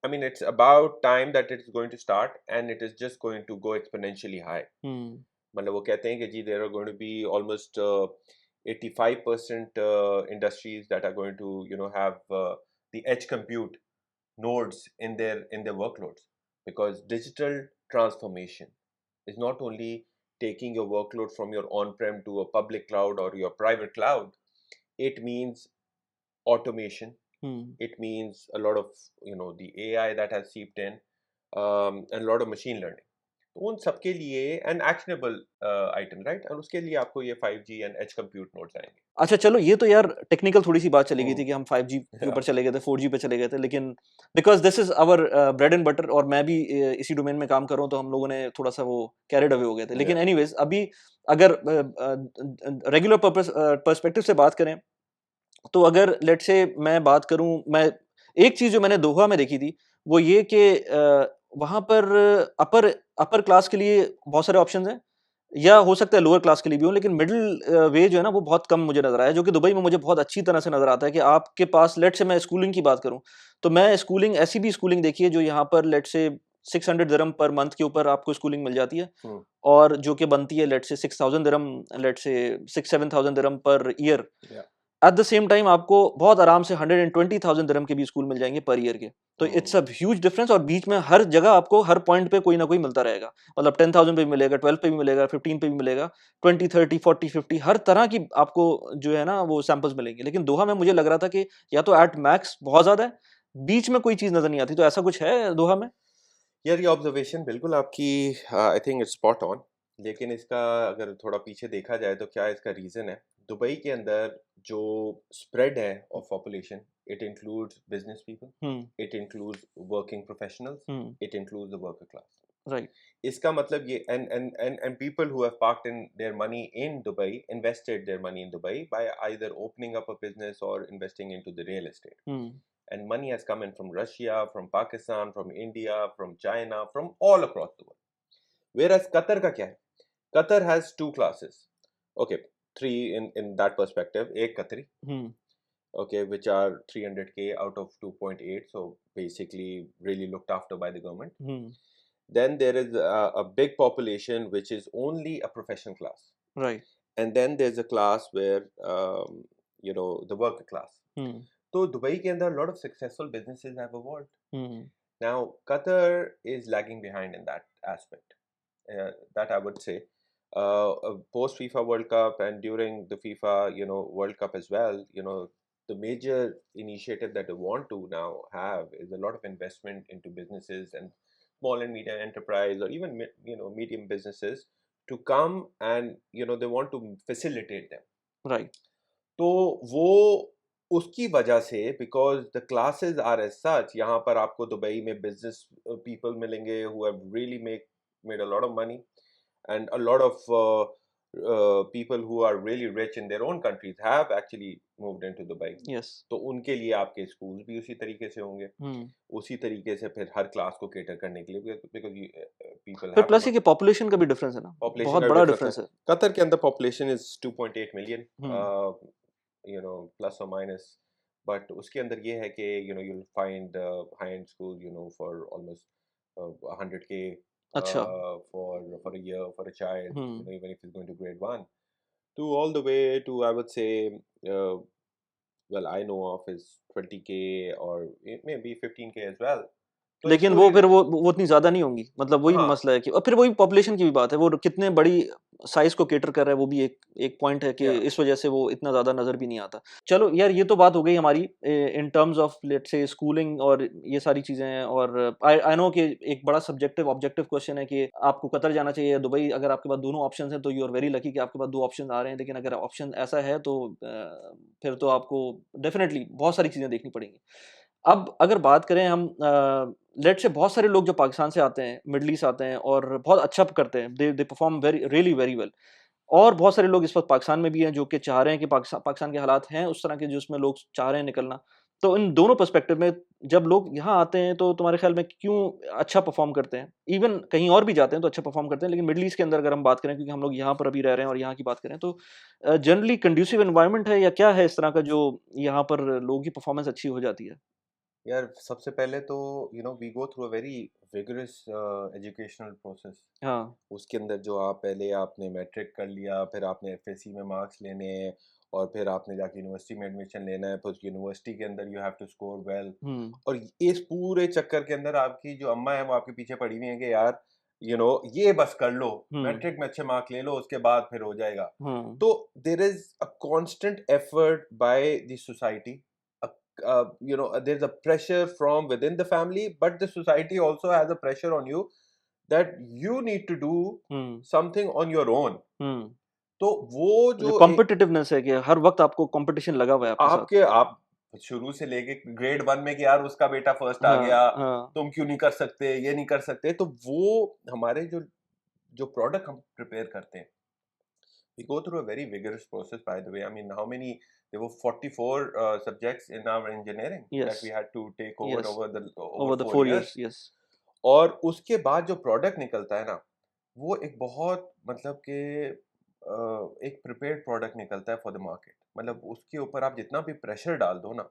I mean, it's about time that it's going to start, and it is just going to go exponentially high. हम्म। मतलब वो कहते हैं कि जी there are going to be almost 85% industries that are going to have the edge compute nodes in their workloads, because digital transformation is not only taking your workload from your on-prem to a public cloud or your private cloud. It means automation. Hmm. It means a lot of the AI that has seeped in, and a lot of machine learning. तो उन सबके लिए and actionable item, right, और उसके लिए आपको ये 5G and as compute nodes आएंगे. अच्छा चलो ये तो यार टेक्निकल थोड़ी सी बात चली गई थी हम्म. कि हम 5G के ऊपर Yeah. चले गए थे 4G पे चले गए थे लेकिन because this is our bread and butter और मैं भी इसी डोमेन में काम कर रहा हूँ तो हम लोगों ने थोड़ा सा वो कैरिड अवे हो गए थे लेकिन Yeah. एनीवेज अभी अगर रेगुलर पर्सपेक्टिव से बात करें तो अगर लेट से मैं बात करूं मैं एक चीज जो मैंने दोहा में देखी थी वो ये कि वहां पर अपर अपर क्लास के लिए बहुत सारे ऑप्शंस हैं या हो सकता है लोअर क्लास के लिए भी हो लेकिन मिडिल वे जो है ना वो बहुत कम मुझे नजर आया जो कि दुबई में मुझे बहुत अच्छी तरह से नजर आता है कि आपके पास लेट से मैं स्कूलिंग की बात करूं तो मैं स्कूलिंग ऐसी भी स्कूलिंग देखी है जो यहाँ पर लेट से 600 दिरहम पर मंथ के ऊपर आपको स्कूलिंग मिल जाती है Hmm. और जो कि बनती है लेट से 6,000 दिरहम लेट से 6-7,000 दिरहम per year Yeah. At the same time आपको बहुत आराम से 120,000 दिरहम के भी स्कूल मिल जाएंगे पर ईयर के तो इट्स अ ह्यूज डिफरेंस और बीच में हर जगह आपको हर पॉइंट पे कोई ना कोई मिलता रहेगा मतलब 10,000 पे भी मिलेगा 12 पे भी मिलेगा 15 पे भी मिलेगा 20 30 40 50 हर तरह की आपको जो है ना वो सैंपल्स मिलेंगे लेकिन दोहा में मुझे लग रहा था कि या तो एट मैक्स बहुत ज्यादा है बीच में कोई चीज नजर नहीं आती तो ऐसा कुछ है दोहा में यार ये ऑब्जर्वेशन बिल्कुल आपकी, I think it's spot on. लेकिन इसका अगर थोड़ा पीछे देखा जाए तो क्या इसका रीज़न है. दुबई के अंदर जो स्प्रेड है of population, it includes business people, hmm it includes working professionals, hmm it includes the worker class. Right इसका मतलब ये and people who have parked in their money in Dubai, invested their money in Dubai by either opening up a business or investing into the real estate. Hmm And money has come in from Russia, from Pakistan, from India, from China, from all across the world. Whereas Qatar का क्या है? Qatar has two classes. Okay, three in that perspective. एक Qatari, hmm okay, which are 300K out of 2.8, so basically really looked after by the government. Hmm Then there is a big population which is only a professional class, right and then there's a class where the worker class. Hmm So Dubai के अंदर a lot of successful businesses have evolved. Hmm Now, Qatar is lagging behind in that aspect. That I would say. Post FIFA World Cup and during the FIFA, World Cup as well, the major initiative that they want to now have is a lot of investment into businesses and small and medium enterprise, or even medium businesses, to come and they want to facilitate them. Right तो वो उसकी वजह से, because the classes are as such, यहाँ पर आपको Dubai में business people मिलेंगे who have really made a lot of money, and a lot of people who are really rich in their own countries have actually moved into Dubai. Yes तो उनके लिए आपके schools भी उसी तरीके से होंगे, हम्म उसी तरीके से फिर हर क्लास को केटर करने के लिए, बिकॉज पीपल फिर हैव प्लस ये कि पॉपुलेशन का भी डिफरेंस है ना पॉपुलेशन बहुत का बड़ा डिफरेंस है. डिफरेंस है कतर के अंदर population is 2.8 million, hmm plus or minus. But उसके अंदर ये है कि you'll find high end schools for almost 100K अच्छा for a year for a child, hmm even if he's going to grade one, to all the way to, I would say, uh, well, I know of is 20K, or maybe 15K as well. तो लेकिन वो school, फिर वो उतनी ज्यादा नहीं होंगी मतलब वही हाँ. मसला है कि और फिर वही पॉपुलेशन की भी बात है वो कितने बड़ी साइज को केटर कर रहा है वो भी एक एक पॉइंट है कि Yeah. इस वजह से वो इतना ज्यादा नजर भी नहीं आता चलो यार ये तो बात हो गई हमारी इन terms of let's say schooling और ये सारी चीजें हैं और आई नो कि एक बड़ा सब्जेक्टिव ऑब्जेक्टिव क्वेश्चन है कि आपको कतर जाना चाहिए या दुबई अगर आपके पास दोनों ऑप्शन हैं तो यू आर वेरी लकी कि आपके पास दो ऑप्शन आ रहे हैं लेकिन अगर ऑप्शन ऐसा है तो फिर तो आपको डेफिनेटली बहुत सारी चीजें देखनी पड़ेंगी अब अगर बात करें हम लेट से बहुत सारे लोग जो पाकिस्तान से आते हैं मिडल ईस्ट आते हैं और बहुत अच्छा करते हैं they perform very really very well और बहुत सारे लोग इस वक्त पाकिस्तान में भी हैं जो कि चाह रहे हैं कि पाकिस्तान के हालात हैं उस तरह के जिसमें लोग चाह रहे हैं निकलना तो इन दोनों पर्सपेक्टिव में जब लोग यहाँ आते हैं तो तुम्हारे ख्याल में क्यों अच्छा परफॉर्म करते हैं इवन कहीं और भी जाते हैं तो अच्छा परफॉर्म करते हैं लेकिन मिडल ईस्ट के अंदर अगर हम बात करें क्योंकि हम लोग यहाँ पर अभी रह रहे हैं और यहाँ की बात करें तो जनरली कंड्यूसिव एनवायरनमेंट है या क्या है इस तरह का जो यहाँ पर लोगों की परफॉर्मेंस अच्छी हो जाती है यार सबसे पहले तो we go through a very vigorous educational process. हाँ उसके अंदर जो आप पहले आपने मैट्रिक कर लिया, फिर आपने एफएससी में मार्क्स लेने हैं, और फिर आपने जाके यूनिवर्सिटी में एडमिशन लेना है, फिर यूनिवर्सिटी के अंदर you have to score well. Hmm और इस पूरे चक्कर के अंदर आपकी जो अम्मा है वो आपके पीछे पड़ी हुई है कि यार ये बस कर लो, हम्म मैट्रिक में अच्छे मार्क्स ले लो, उसके बाद फिर हो जाएगा. हम्म तो there is a constant effort by the society there's a pressure from within the family, but the society also has a pressure on you that you need to do something on your own. तो वो जो competitiveness है कि हर वक्त आपको competition लगा हुआ है आपके साथ। आप शुरू से लेके ग्रेड 1 में कि यार उसका बेटा फर्स्ट आ गया, तुम क्यों नहीं कर सकते, ये नहीं कर सकते, तो वो हमारे जो प्रोडक्ट हम प्रिपेयर करते हैं, we go through a very vigorous process, by the way. I mean, there were 44 subjects in our engineering that we had to take over the 4 years. Yes. और उसके बाद जो प्रोडक्ट निकलता है ना, वो एक बहुत मतलब कि एक प्रिपेयर्ड प्रोडक्ट निकलता है फॉर द मार्केट। मतलब उसके ऊपर आप जितना भी प्रेशर डाल दो ना,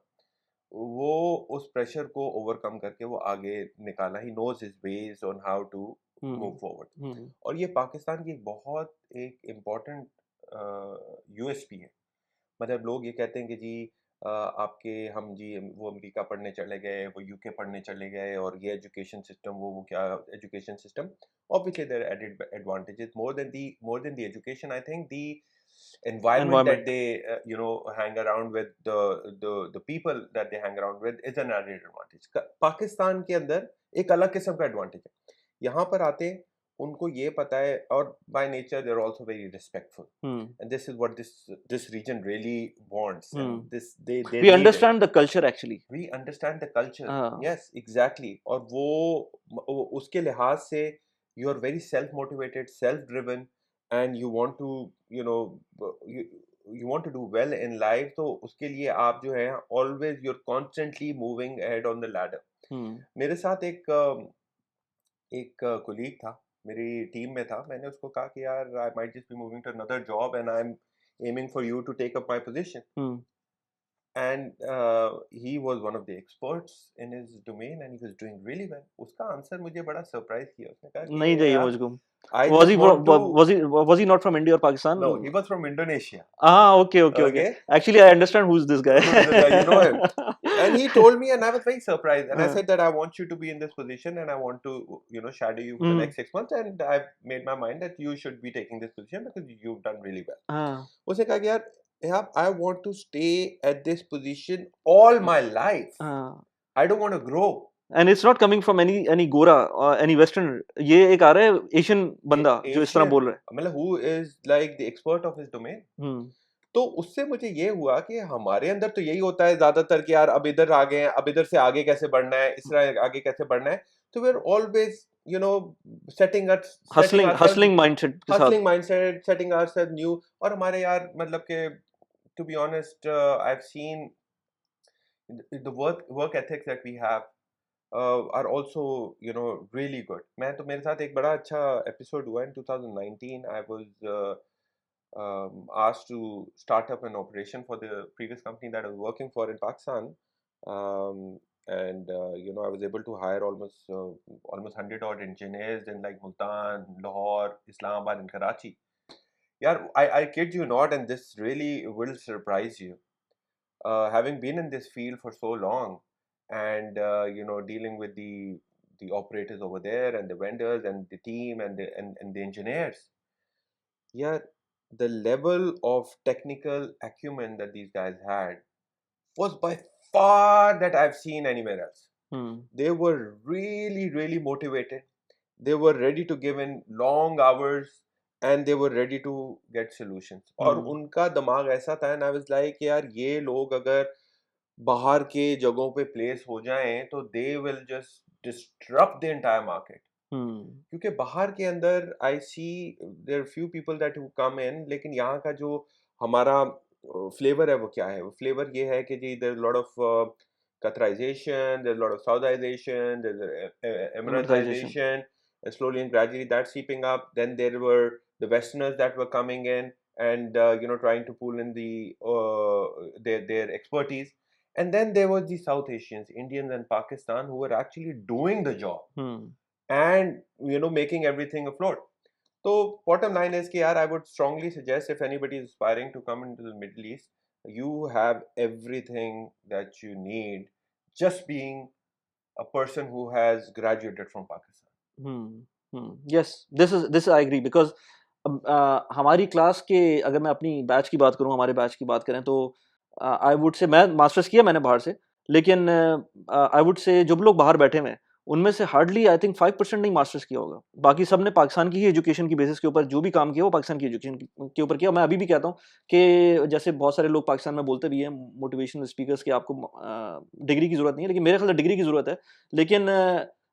वो उस प्रेशर को ओवरकम करके वो आगे निकाला। He knows his ways on how to move forward. और ये पाकिस्तान की बहुत एक इम्पॉर्टेंट यूएसपी है। मतलब लोग ये कहते हैं कि जी हम जी वो अमेरिका पढ़ने चले गए, वो यूके पढ़ने चले गए, और ये एजुकेशन सिस्टम, वो क्या education system. Obviously there are added advantages more than the education. I think the environment that they hang around with, the people that they hang around with is an added advantage. Pakistan के अंदर एक अलग किस्म का advantage है। यहाँ पर आते हैं, उनको ये पता है, और by nature they're also very respectful, and this is what this region really wants, and they we understand the culture. Actually we understand the culture. Yes, exactly. और वो उसके लिहाज से you are very self motivated, self driven, and you want to you want to do well in life. तो उसके लिए आप जो है always you're constantly moving ahead on the ladder. मेरे साथ एक कोलीग था, मेरी टीम में था। मैंने उसको कहा कि यार I might just be moving to another job and I am aiming for you to take up my position. and he was one of the experts in his domain and he was doing really well. उसका answer मुझे बड़ा surprise किया। उसने कहा कि नहीं चाहिए मुझको। was he not from India or Pakistan? No, he was from Indonesia. Okay. Actually I understand who's this guy. You know him. And he told me, and I was very surprised, and I said that I want you to be in this position and I want to shadow you for the next 6 months, and I've made my mind that you should be taking this position because you've done really well. उसने कहा कि यार I want to stay at this position all my life. I don't want to grow. And it's not coming from any Gora or any Western. ये एक आ रहा है Asian बंदा जो इस तरह बोल रहा है। मतलब who is like the expert of his domain. तो उससे मुझे ये हुआ कि हमारे अंदर तो यही होता है ज्यादातर कि यार अब इधर आ गए हैं, अब इधर से आगे कैसे बढ़ना है, इस तरह आगे कैसे बढ़ना है। तो we're always hustling mindset, setting ourselves new. और हमारे यार मतलब के to be honest, I've seen the work ethics that we have are also really good. मैं तो मेरे साथ एक बड़ा अच्छा episode हुआ in 2019. I was asked to start up an operation for the previous company that I was working for in Pakistan, and I was able to hire almost 100 odd engineers in like Multan, Lahore, Islamabad, and Karachi. Yeah, I kid you not, and this really will surprise you. Having been in this field for so long, and dealing with the operators over there, and the vendors, and the team, and the engineers, yeah, the level of technical acumen that these guys had was by far that I've seen anywhere else. They were really, really motivated. They were ready to give in long hours, and they were ready to get solutions. और उनका दिमाग ऐसा था, and I was like यार ये लोग अगर बाहर के जगहों पे प्लेस हो जाएं तो they will just disrupt the entire market. क्योंकि बाहर के अंदर I see there are few people that who come in, लेकिन यहाँ का जो हमारा फ्लेवर है वो क्या है? वो फ्लेवर ये है कि जी there is a lot of Qatarization, there's a lot of Saudization, there's Emiratization. And slowly and gradually that's seeping up. Then there were the Westerners that were coming in and trying to pull in their expertise. And then there was the South Asians, Indians and Pakistan, who were actually doing the job and making everything afloat. So bottom line is that I would strongly suggest, if anybody is aspiring to come into the Middle East, you have everything that you need, just being a person who has graduated from Pakistan. Yes, this I agree, because हमारी class के, अगर मैं अपनी batch की बात करूं, हमारे batch की बात करें तो I would say मैं मास्टर्स किया मैंने बाहर से, लेकिन आई वुड से जो लोग बाहर बैठे हुए हैं उनमें से हार्डली आई थिंक 5% नहीं मास्टर्स किया होगा। बाकी सब ने पाकिस्तान की ही एजुकेशन की बेसिस के ऊपर जो भी काम किया वो पाकिस्तान की एजुकेशन के ऊपर किया। मैं अभी भी कहता हूँ कि जैसे बहुत सारे लोग पाकिस्तान में बोलते भी हैं मोटिवेशनल स्पीकर्स कि आपको डिग्री की ज़रूरत नहीं है, लेकिन मेरे ख्याल से डिग्री की ज़रूरत है। लेकिन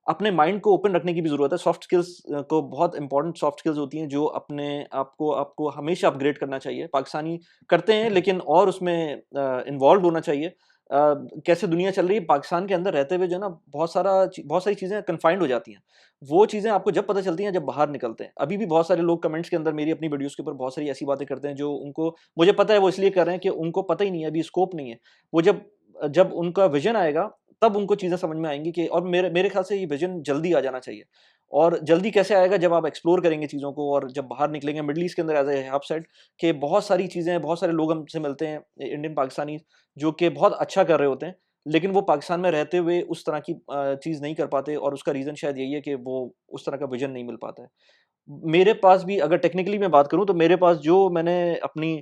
अपने माइंड को ओपन रखने की भी ज़रूरत है। सॉफ्ट स्किल्स को बहुत इंपॉर्टेंट सॉफ्ट स्किल्स होती हैं जो अपने आपको आपको हमेशा अपग्रेड करना चाहिए। पाकिस्तानी करते हैं लेकिन और उसमें इन्वॉल्व होना चाहिए। कैसे दुनिया चल रही है पाकिस्तान के अंदर रहते हुए जो है ना बहुत सारी चीज़ें कन्फाइंड हो जाती हैं। वो चीज़ें आपको जब पता चलती हैं जब बाहर निकलते हैं। अभी भी बहुत सारे लोग कमेंट्स के अंदर मेरी अपनी वीडियोज़ के ऊपर बहुत सारी ऐसी बातें करते हैं जो उनको मुझे पता है वो इसलिए कर रहे हैं कि उनको पता ही नहीं है, अभी स्कोप नहीं है। वो जब जब उनका विज़न आएगा तब उनको चीज़ें समझ में आएँगी कि और मेरे मेरे ख़्याल से ये विज़न जल्दी आ जाना चाहिए। और जल्दी कैसे आएगा जब आप एक्सप्लोर करेंगे चीज़ों को और जब बाहर निकलेंगे मिडल ईस्ट के अंदर एज़ आप सेड कि बहुत सारी चीज़ें बहुत सारे लोग हमसे मिलते हैं इंडियन पाकिस्तानी जो कि बहुत अच्छा कर रहे होते हैं। लेकिन वो पाकिस्तान में रहते हुए उस तरह की चीज़ नहीं कर पाते और उसका रीज़न शायद यही है कि वो उस तरह का विज़न नहीं मिल पाता है। मेरे पास भी अगर टेक्निकली मैं बात करूँ तो मेरे पास जो मैंने अपनी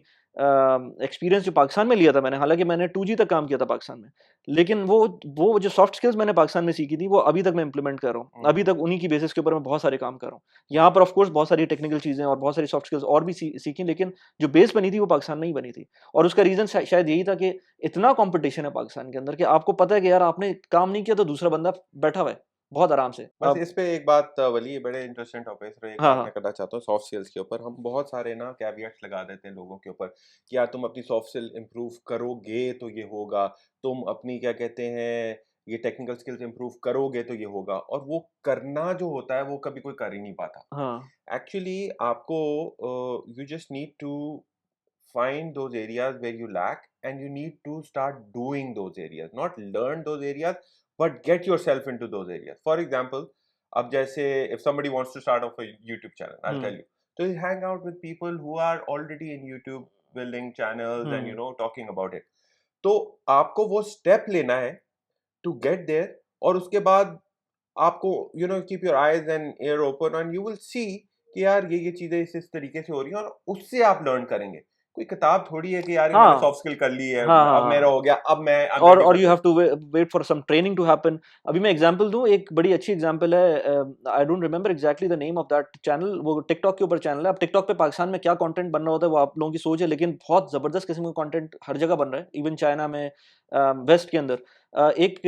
एक्सपीरियंस जो पाकिस्तान में लिया था मैंने, हालाँकि मैंने 2G तक काम किया था पाकिस्तान में। लेकिन वो जो सॉफ्ट स्किल्स मैंने पाकिस्तान में सीखी थी वो अभी तक मैं इम्प्लीमेंट कर रहा हूँ। हुँ। अभी तक उन्हीं की बेसिस के ऊपर मैं बहुत सारे काम कर रहा हूँ। यहाँ पर ऑफ कोर्स बहुत सारी टेक्निकल चीज़ें और बहुत सारी सॉफ्ट स्किल्स और भी सीखी लेकिन जो बेस बनी थी वो पाकिस्तान में ही बनी थी। और उसका रीज़न शायद यही था कि इतना कॉम्पिटिशन है पाकिस्तान के अंदर कि आपको पता है कि यार आपने काम नहीं किया तो दूसरा बंदा बैठा हुआ है, बहुत आराम से। बस अब इस पे एक बात वली ये बड़े इंटरेस्टिंग टॉपिक है, एक हाँ, बात मैं हाँ। करना चाहता हूँ सॉफ्ट स्किल्स के ऊपर। हम बहुत सारे ना कैवियट्स लगा देते हैं लोगों के ऊपर कि यार तुम अपनी सॉफ्ट स्किल इम्प्रूव करोगे तो ये होगा, तुम अपनी क्या कहते हैं ये टेक्निकल स्किल्स इम्प्रूव करोगे तो ये होगा, और वो करना जो होता है वो कभी कोई कर ही नहीं पाता। हाँ, एक्चुअली आपको you just need to find those areas where you lack and you need to start doing those areas, not learn those areas but get yourself into those areas. For example, अब जैसे if somebody wants to start off a YouTube channel, I'll tell hmm, you, so you hang out with people who are already in YouTube building channels and hmm. talking about it. तो आपको वो step लेना है to get there, और उसके बाद आपको keep your eyes and air open and you will see कि यार ये चीजें इस तरीके से हो रही हैं, और उससे आप लर्न करेंगे। कोई किताब थोड़ी है कि यार ये मैंने हाँ, सॉफ्ट स्किल कर ली है, हाँ, हाँ, अब मेरा हाँ। हो गया, अब मैं आई एम रेडी और for you this. Have to wait for some training to happen. अभी मैं एग्जांपल दूँ, एक बड़ी अच्छी एग्जांपल है। I don't remember exactly the name of that channel, वो टिकटॉक के ऊपर चैनल है। अब टिकटॉक पे पाकिस्तान में क्या कंटेंट बन रहा होता है वो आप लोगों की सोच है, लेकिन बहुत ज़बरदस्त किस्म का कंटेंट हर जगह बन रहा है, इवन चाइना में, वेस्ट के अंदर। एक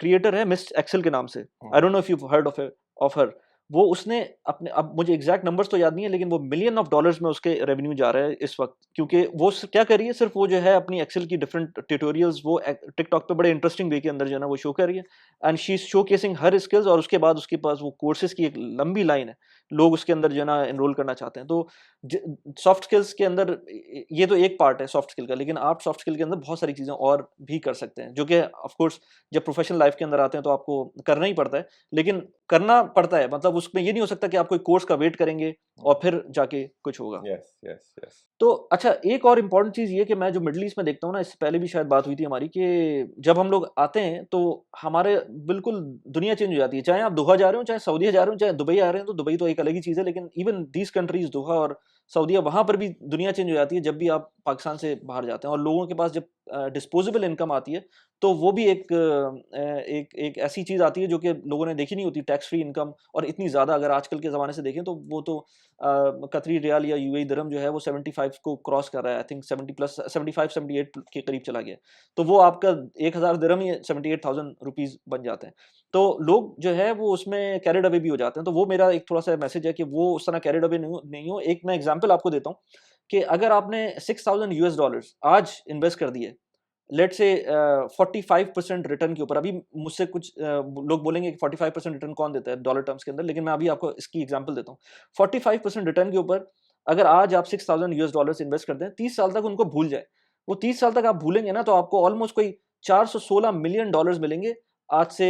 क्रिएटर है मिस एक्सेल के नाम से, I don't know if you heard of her. वो उसने अपने, अब मुझे एग्जैक्ट नंबर्स तो याद नहीं है, लेकिन वो मिलियन ऑफ डॉलर्स में उसके रेवेन्यू जा रहा है इस वक्त, क्योंकि वो क्या कर रही है, सिर्फ वो जो है अपनी एक्सेल की डिफरेंट ट्यूटोरियल्स वो टिकटॉक पे बड़े इंटरेस्टिंग वे के अंदर जो है ना वो शो कर रही है। And she is show casing her skills, और उसके बाद उसके पास वो कोर्सेज की एक लंबी लाइन है, लोग उसके अंदर जो है ना एनरोल करना चाहते हैं। तो सॉफ्ट स्किल्स के अंदर ये तो एक पार्ट है सॉफ्ट स्किल का, लेकिन आप सॉफ्ट स्किल के अंदर बहुत सारी चीज़ें और भी कर सकते हैं जो कि ऑफ कोर्स जब प्रोफेशनल लाइफ के अंदर आते हैं तो आपको करना ही पड़ता है। लेकिन करना पड़ता है मतलब उसमें ये नहीं हो सकता कि आप कोई कोर्स का वेट करेंगे और फिर जाके कुछ होगा। Yes yes yes. तो अच्छा, एक और इम्पोर्टेंट चीज़ ये कि मैं जो मिडल ईस्ट में देखता हूँ ना, इससे पहले भी शायद बात हुई थी हमारी, कि जब हम लोग आते हैं तो हमारे बिल्कुल दुनिया चेंज हो जाती है। चाहे आप दोहा जा रहे हो, चाहे सऊदीया जा रहे हो, चाहे दुबई आ रहे हैं, तो दुबई तो एक अलग ही चीज़ है, लेकिन इवन दीज़ कंट्रीज़ दोहा और सऊदीया, वहाँ पर भी दुनिया चेंज हो जाती है जब भी आप पाकिस्तान से बाहर जाते हैं। और लोगों के पास जब डिस्पोजेबल इनकम आती है, तो वो भी एक एक ऐसी चीज़ आती है जो कि लोगों ने देखी नहीं होती, टैक्स फ्री इनकम। और इतनी ज़्यादा अगर आजकल के ज़माने से देखें तो वो तो कतरी रियाल या यूएई दिरहम जो है वो 75 को क्रॉस कर रहा है, आई थिंक 70 प्लस 75-78 के करीब चला गया। तो वो आपका 1000 दिरहम ही 78,000 रुपीस बन जाते हैं। तो लोग जो है वो उसमें कैरिड अवे भी हो जाते हैं। तो वो मेरा एक थोड़ा-सा मैसेज है कि वो उस तरह कैरिड अवे नहीं हो। एक मैं एग्ज़ाम्पल आपको देता हूँ कि अगर आपने $6000 आज इन्वेस्ट कर दिए, लेट्स से 45% रिटर्न के ऊपर। अभी मुझसे कुछ लोग बोलेंगे कि 45% रिटर्न कौन देता है डॉलर टर्म्स के अंदर, लेकिन मैं अभी आपको इसकी एग्जांपल देता हूँ। 45% रिटर्न के ऊपर अगर आज आप $6000 इन्वेस्ट करते हैं, 30 साल तक उनको भूल जाए। वो 30 साल तक आप भूलेंगे ना, तो आपको ऑलमोस्ट कोई $416 मिलियन मिलेंगे आज से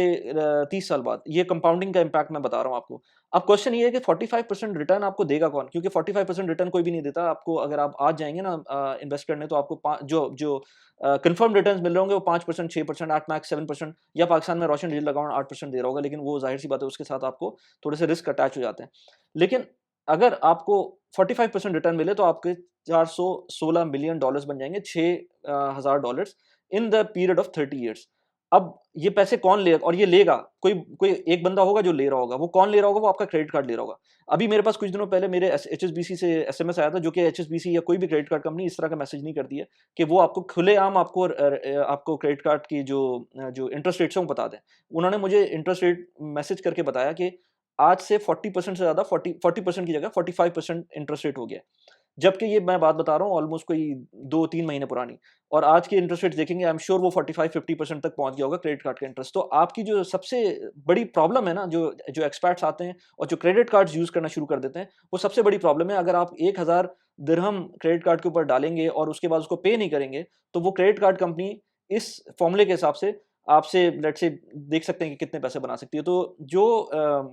30 साल बाद। ये कंपाउंडिंग का इम्पैक्ट मैं बता रहा हूँ आपको। अब क्वेश्चन ये है कि 45% रिटर्न आपको देगा कौन? क्योंकि 45% रिटर्न कोई भी नहीं देता आपको। अगर आप आज जाएँगे ना इन्वेस्ट करने, तो आपको पा जो जो कन्फर्म रिटर्न्स मिल रहे होंगे वो 5%, 6%, एट मैक्स 7%, या पाकिस्तान में रोशन डील अकाउंट 8% दे रहा होगा, लेकिन वो ज़ाहिर सी बात है उसके साथ आपको थोड़े से रिस्क अटैच हो जाते हैं। लेकिन अगर आपको 45% रिटर्न मिले तो आपके $416 मिलियन बन जाएंगे, $6000 in the period of 30 years. अब ये पैसे कौन ले, और ये लेगा, कोई कोई एक बंदा होगा जो ले रहा होगा, वो कौन ले रहा होगा? वो आपका क्रेडिट कार्ड ले रहा होगा। अभी मेरे पास कुछ दिनों पहले मेरे एचएसबीसी से एसएमएस आया था, जो कि एचएसबीसी या कोई भी क्रेडिट कार्ड कंपनी इस तरह का मैसेज नहीं करती है कि वो आपको खुलेआम आपको क्रेडिट कार्ड की जो इंटरेस्ट रेट्स हैं वो बता दें। उन्होंने मुझे इंटरेस्ट रेट मैसेज करके बताया कि आज से 40% से ज़्यादा 40% की जगह 45% इंटरेस्ट रेट हो गया है। जबकि ये मैं बात बता रहा हूँ ऑलमोस्ट कोई 2-3 महीने पुरानी, और आज के इंटरेस्ट रेट्स देखेंगे, आई एम श्योर वो 45-50% तक पहुँच गया होगा क्रेडिट कार्ड का इंटरेस्ट। तो आपकी जो सबसे बड़ी प्रॉब्लम है ना, जो जो एक्सपैट्स आते हैं और जो क्रेडिट कार्ड्स यूज़ करना शुरू कर देते हैं, वो सबसे बड़ी प्रॉब्लम है। अगर आप 1000 दिरहम क्रेडिट कार्ड के ऊपर डालेंगे और उसके बाद उसको पे नहीं करेंगे, तो वो क्रेडिट कार्ड कंपनी इस फॉर्मूले के हिसाब से आपसे लेट्स से देख सकते हैं कि कितने पैसे बना सकती है। तो जो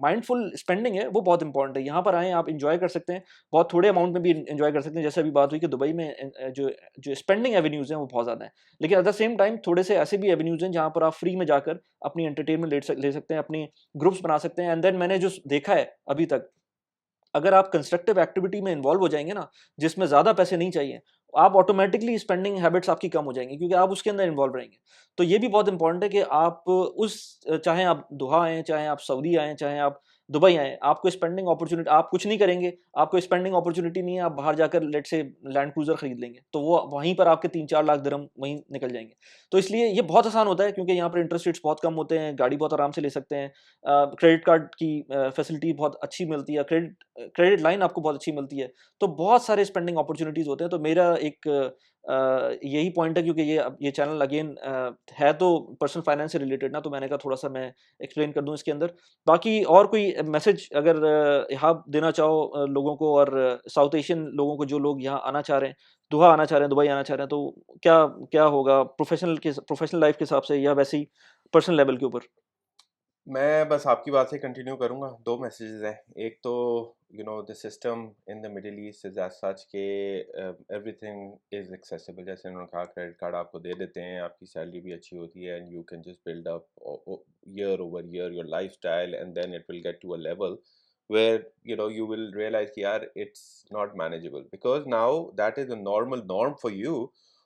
माइंडफुल स्पेंडिंग है वो बहुत इंपॉर्टेंट है। यहाँ पर आएँ, आप एन्जॉय कर सकते हैं, बहुत थोड़े अमाउंट में भी एन्जॉय कर सकते हैं। जैसे अभी बात हुई कि दुबई में जो जो स्पेंडिंग एवेन्यूज़ हैं वो बहुत ज़्यादा हैं। लेकिन एट द सेम टाइम थोड़े से ऐसे भी एवेन्यूज़ हैं जहाँ पर आप फ्री में जाकर अपनी एंटरटेनमेंट ले सकते हैं, अपनी ग्रुप्स बना सकते हैं। एंड देन मैंने जो देखा है अभी तक, अगर आप कंस्ट्रक्टिव एक्टिविटी में इन्वॉल्व हो जाएँगे ना, जिसमें ज़्यादा पैसे नहीं चाहिए, आप ऑटोमैटिकली स्पेंडिंग हैबिट्स आपकी कम हो जाएँगी, क्योंकि आप उसके अंदर इन्वॉल्व रहेंगे। तो ये भी बहुत इम्पोर्टेंट है कि आप चाहे आप दोहा आएँ, चाहे आप सऊदी आएँ, चाहे आप दुबई आएँ, आपको स्पेंडिंग अपॉर्च्युनिटी, आप कुछ नहीं करेंगे, आपको स्पेंडिंग अपॉर्च्युनिटी नहीं है, आप बाहर जाकर लेट्स से लैंड क्रूज़र खरीद लेंगे, तो वो वहीं पर आपके 3-4 लाख दिरहम वहीं निकल जाएँगे। तो इसलिए ये बहुत आसान होता है, क्योंकि यहाँ पर इंटरेस्ट रेट्स बहुत कम होते हैं, गाड़ी बहुत आराम से ले सकते हैं, क्रेडिट कार्ड की फैसिलिटी बहुत अच्छी मिलती है, क्रेडिट लाइन आपको बहुत अच्छी मिलती है। तो बहुत सारे स्पेंडिंग अपॉर्च्युनिटीज़ होते हैं। तो मेरा एक यही पॉइंट है, क्योंकि ये अब ये चैनल अगेन है तो पर्सनल फाइनेंस से रिलेटेड ना, तो मैंने कहा थोड़ा-सा मैं एक्सप्लेन कर दूँ इसके अंदर। बाकी और कोई मैसेज अगर यहाँ देना चाहो लोगों को, और साउथ एशियन लोगों को, जो लोग यहाँ आना चाह रहे हैं, दोहा आना चाह रहे हैं, दुबई आना चाह रहे हैं, तो क्या क्या होगा प्रोफेशनल लाइफ़ के हिसाब से, या वैसे ही पर्सनल लेवल के ऊपर? मैं बस आपकी बात से कंटिन्यू करूँगा। 2 मैसेजेस हैं। एक तो the system in the middle east is as such के एवरीथिंग इज़ एक्सेसिबल। जैसे उन्होंने कहा क्रेडिट कार्ड आपको दे देते हैं, आपकी सैलरी भी अच्छी होती है and you can just build up year over year your lifestyle and then it will get to a level where you will realize कि यार it's not manageable because now that is a normal norm for you।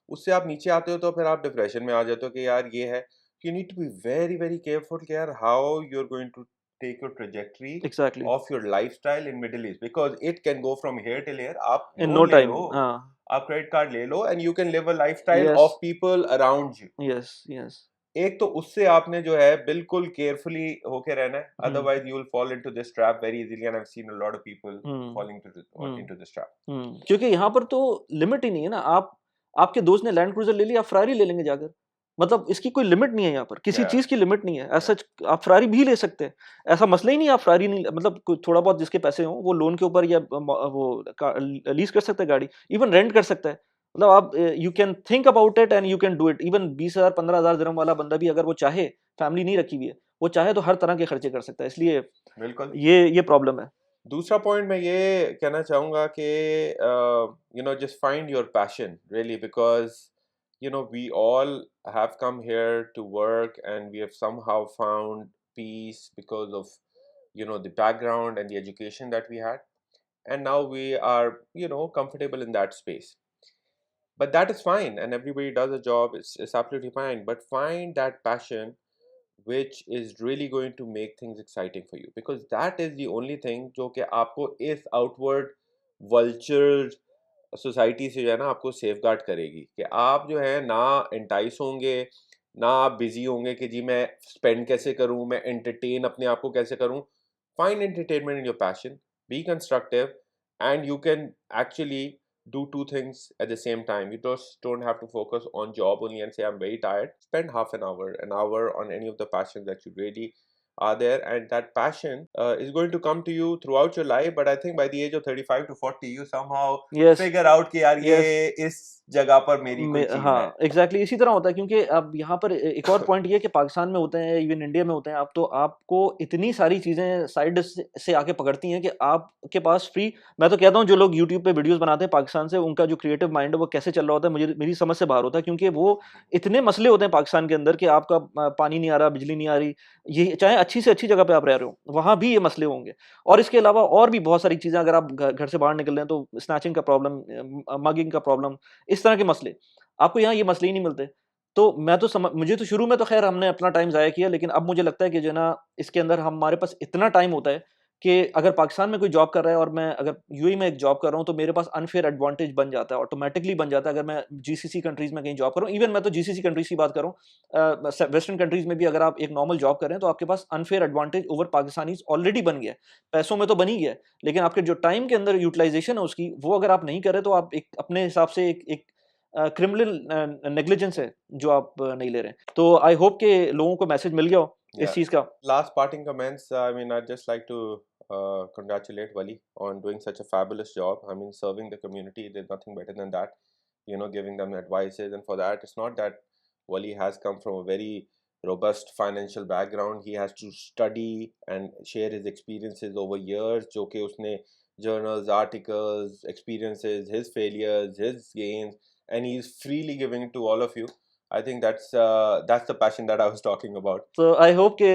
उससे आप नीचे आते हो तो फिर आप डिप्रेशन में आ जाते हो कि यार ये है। You need to be very very careful care how you're going to take your trajectory exactly, of your lifestyle in Middle East because it can go from here till here। आप in no loan ले time, लो, हाँ, आप credit card ले लो and you can live a lifestyle yes, of people around you। Yes, yes. एक तो उससे आपने जो है बिल्कुल केयरफुली होके रहना है, हुँ, otherwise you will fall into this trap very easily and I've seen a lot of people hmm, falling hmm, into this trap। क्योंकि यहाँ पर तो लिमिट ही नहीं है ना, आपके दोस्त ने लैंड क्रूज़र ले लिया, आप फ़ेरारी ले लेंगे जाकर। मतलब इसकी कोई लिमिट नहीं है यहाँ पर, किसी Yeah, चीज़ की लिमिट नहीं है। As yeah। सच आप फ़ेरारी भी ले सकते हैं, ऐसा मसला ही नहीं है, आप फ़ेरारी नहीं, मतलब कोई थोड़ा बहुत जिसके पैसे हों, वो लोन के ऊपर या वो लीज़ कर सकता है गाड़ी, इवन रेंट कर सकता है। मतलब आप you can think about it and you can do it. Even 20,000 15,000 दिरहम वाला बंदा भी अगर वो चाहे, फैमिली नहीं रखी हुई है, वो चाहे तो हर तरह के खर्चे कर सकता है। इसलिए बिल्कुल। ये प्रॉब्लम है। दूसरा पॉइंट मैं ये कहना चाहूँगा कि just find your passion really because we all have come here to work and we have somehow found peace because of the background and the education that we had, and now we are comfortable in that space. But that is fine and everybody does a job, it's absolutely fine, but find that passion which is really going to make things exciting for you because that is the only thing जो कि आपको इस outward vulture society से जो है ना आपको safe guard करेगी कि आप जो है ना एंटाइस होंगे, ना आप बिजी होंगे कि जी मैं स्पेंड कैसे करूं, मैं एंटरटेन अपने आप को कैसे करूं। Find entertainment in your passion, be constructive and you can actually do two things at the same time। You just don't have to focus on job only and say I'm very tired। Spend half an hour on any of the passions that you really are there, and that passion is going to come to you throughout your life, but I think by the age of 35 to 40 you somehow yes, figure out कि यार ये yes. इस जगह पर मेरी कोई चीज है। हाँ, एग्ज़ैक्टली इसी तरह होता है, क्योंकि अब यहाँ पर एक और पॉइंट ये है कि पाकिस्तान में होते हैं, इवन इंडिया में होते हैं आप, तो आपको इतनी सारी चीज़ें साइड से आके पकड़ती हैं कि आपके पास फ्री, मैं तो कहता हूँ जो लोग यूट्यूब पे वीडियोज़ बनाते हैं पाकिस्तान से, उनका जो क्रिएटिव माइंड है वो कैसे चल रहा होता है, मुझे मेरी समझ से बाहर होता है, क्योंकि वो इतने मसले होते हैं पाकिस्तान के अंदर कि आपका पानी नहीं आ रहा, बिजली नहीं आ रही, ये चाहे अच्छी से अच्छी जगह पे आप रह रहे हो, वहाँ भी ये मसले होंगे। और इसके अलावा और भी बहुत सारी चीज़ें, अगर आप घर से बाहर निकल रहे हैं तो स्नैचिंग का प्रॉब्लम, मगिंग का प्रॉब्लम, इस तरह के मसले। आपको यहाँ ये मसले ही नहीं मिलते। तो मैं तो मुझे तो शुरू में तो खैर हमने अपना टाइम ज़ाया किया, लेकिन अब मुझे लगता है कि जो है ना, इसके अंदर हमारे पास इतना टाइम होता है कि अगर पाकिस्तान में कोई जॉब कर रहा है और मैं अगर यूएई में एक जॉब कर रहा हूँ, तो मेरे पास अनफेयर एडवांटेज बन जाता है, ऑटोमेटिकली बन जाता है। अगर मैं जीसीसी कंट्रीज़ में कहीं जॉब कर रहा हूँ, इवन मैं तो जीसीसी कंट्रीज़ की बात कर रहा हूँ, वेस्टर्न कंट्रीज़ में भी अगर आप एक नॉर्मल जॉब कर रहे हैं, तो आपके पास unfair advantage over Pakistanis already बन गया है। पैसों में तो बन ही गया है, लेकिन आपके जो टाइम के अंदर यूटिलाइज़ेशन है उसकी, वो अगर आप नहीं कर रहे, तो आप एक अपने हिसाब से एक एक क्रिमिनल नेग्लिजेंस है, जो आप नहीं ले रहे हैं। तो आई होप कि लोगों को मैसेज मिल गया हो इस Yeah. चीज़ का। Last parting comments. I mean, I'd just like to congratulate Wali on doing such a fabulous job. I mean, serving the community, there's nothing better than that. You know, giving them advices. And for that, it's not that Wali has come from a very robust financial background. He has to study and share his experiences over years. जो कि उसने journals, articles, experiences, his failures, his gains, and he's freely giving it to all of you. I think that's the passion that I was talking about. तो I hope कि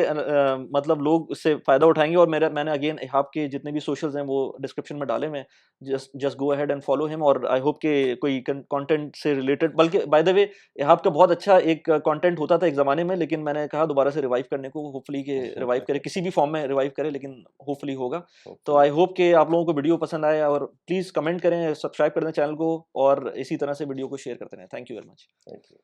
मतलब लोग इससे फ़ायदा उठाएँगे, और मैंने अगेन आपके जितने भी सोशल्स हैं वो डिस्क्रिप्शन में डाले हुए हैं। Just just go ahead and follow him, और आई होप कि कोई कंटेंट से रिलेटेड, बल्कि बाय द वे इहाब का बहुत अच्छा एक कंटेंट होता था एक ज़माने में, लेकिन मैंने कहा दोबारा से रिवाइव करने को, होपफुली कि रिवाइव करे, किसी भी फॉर्म में रिवाइव करे, लेकिन होपफुली होगा। तो Hopefully. आई होप कि आप लोगों को वीडियो पसंद आए, और प्लीज़ कमेंट करें, सब्सक्राइब कर दें चैनल को, और इसी तरह से वीडियो को शेयर करते रहें। Thank you very much. Thank you.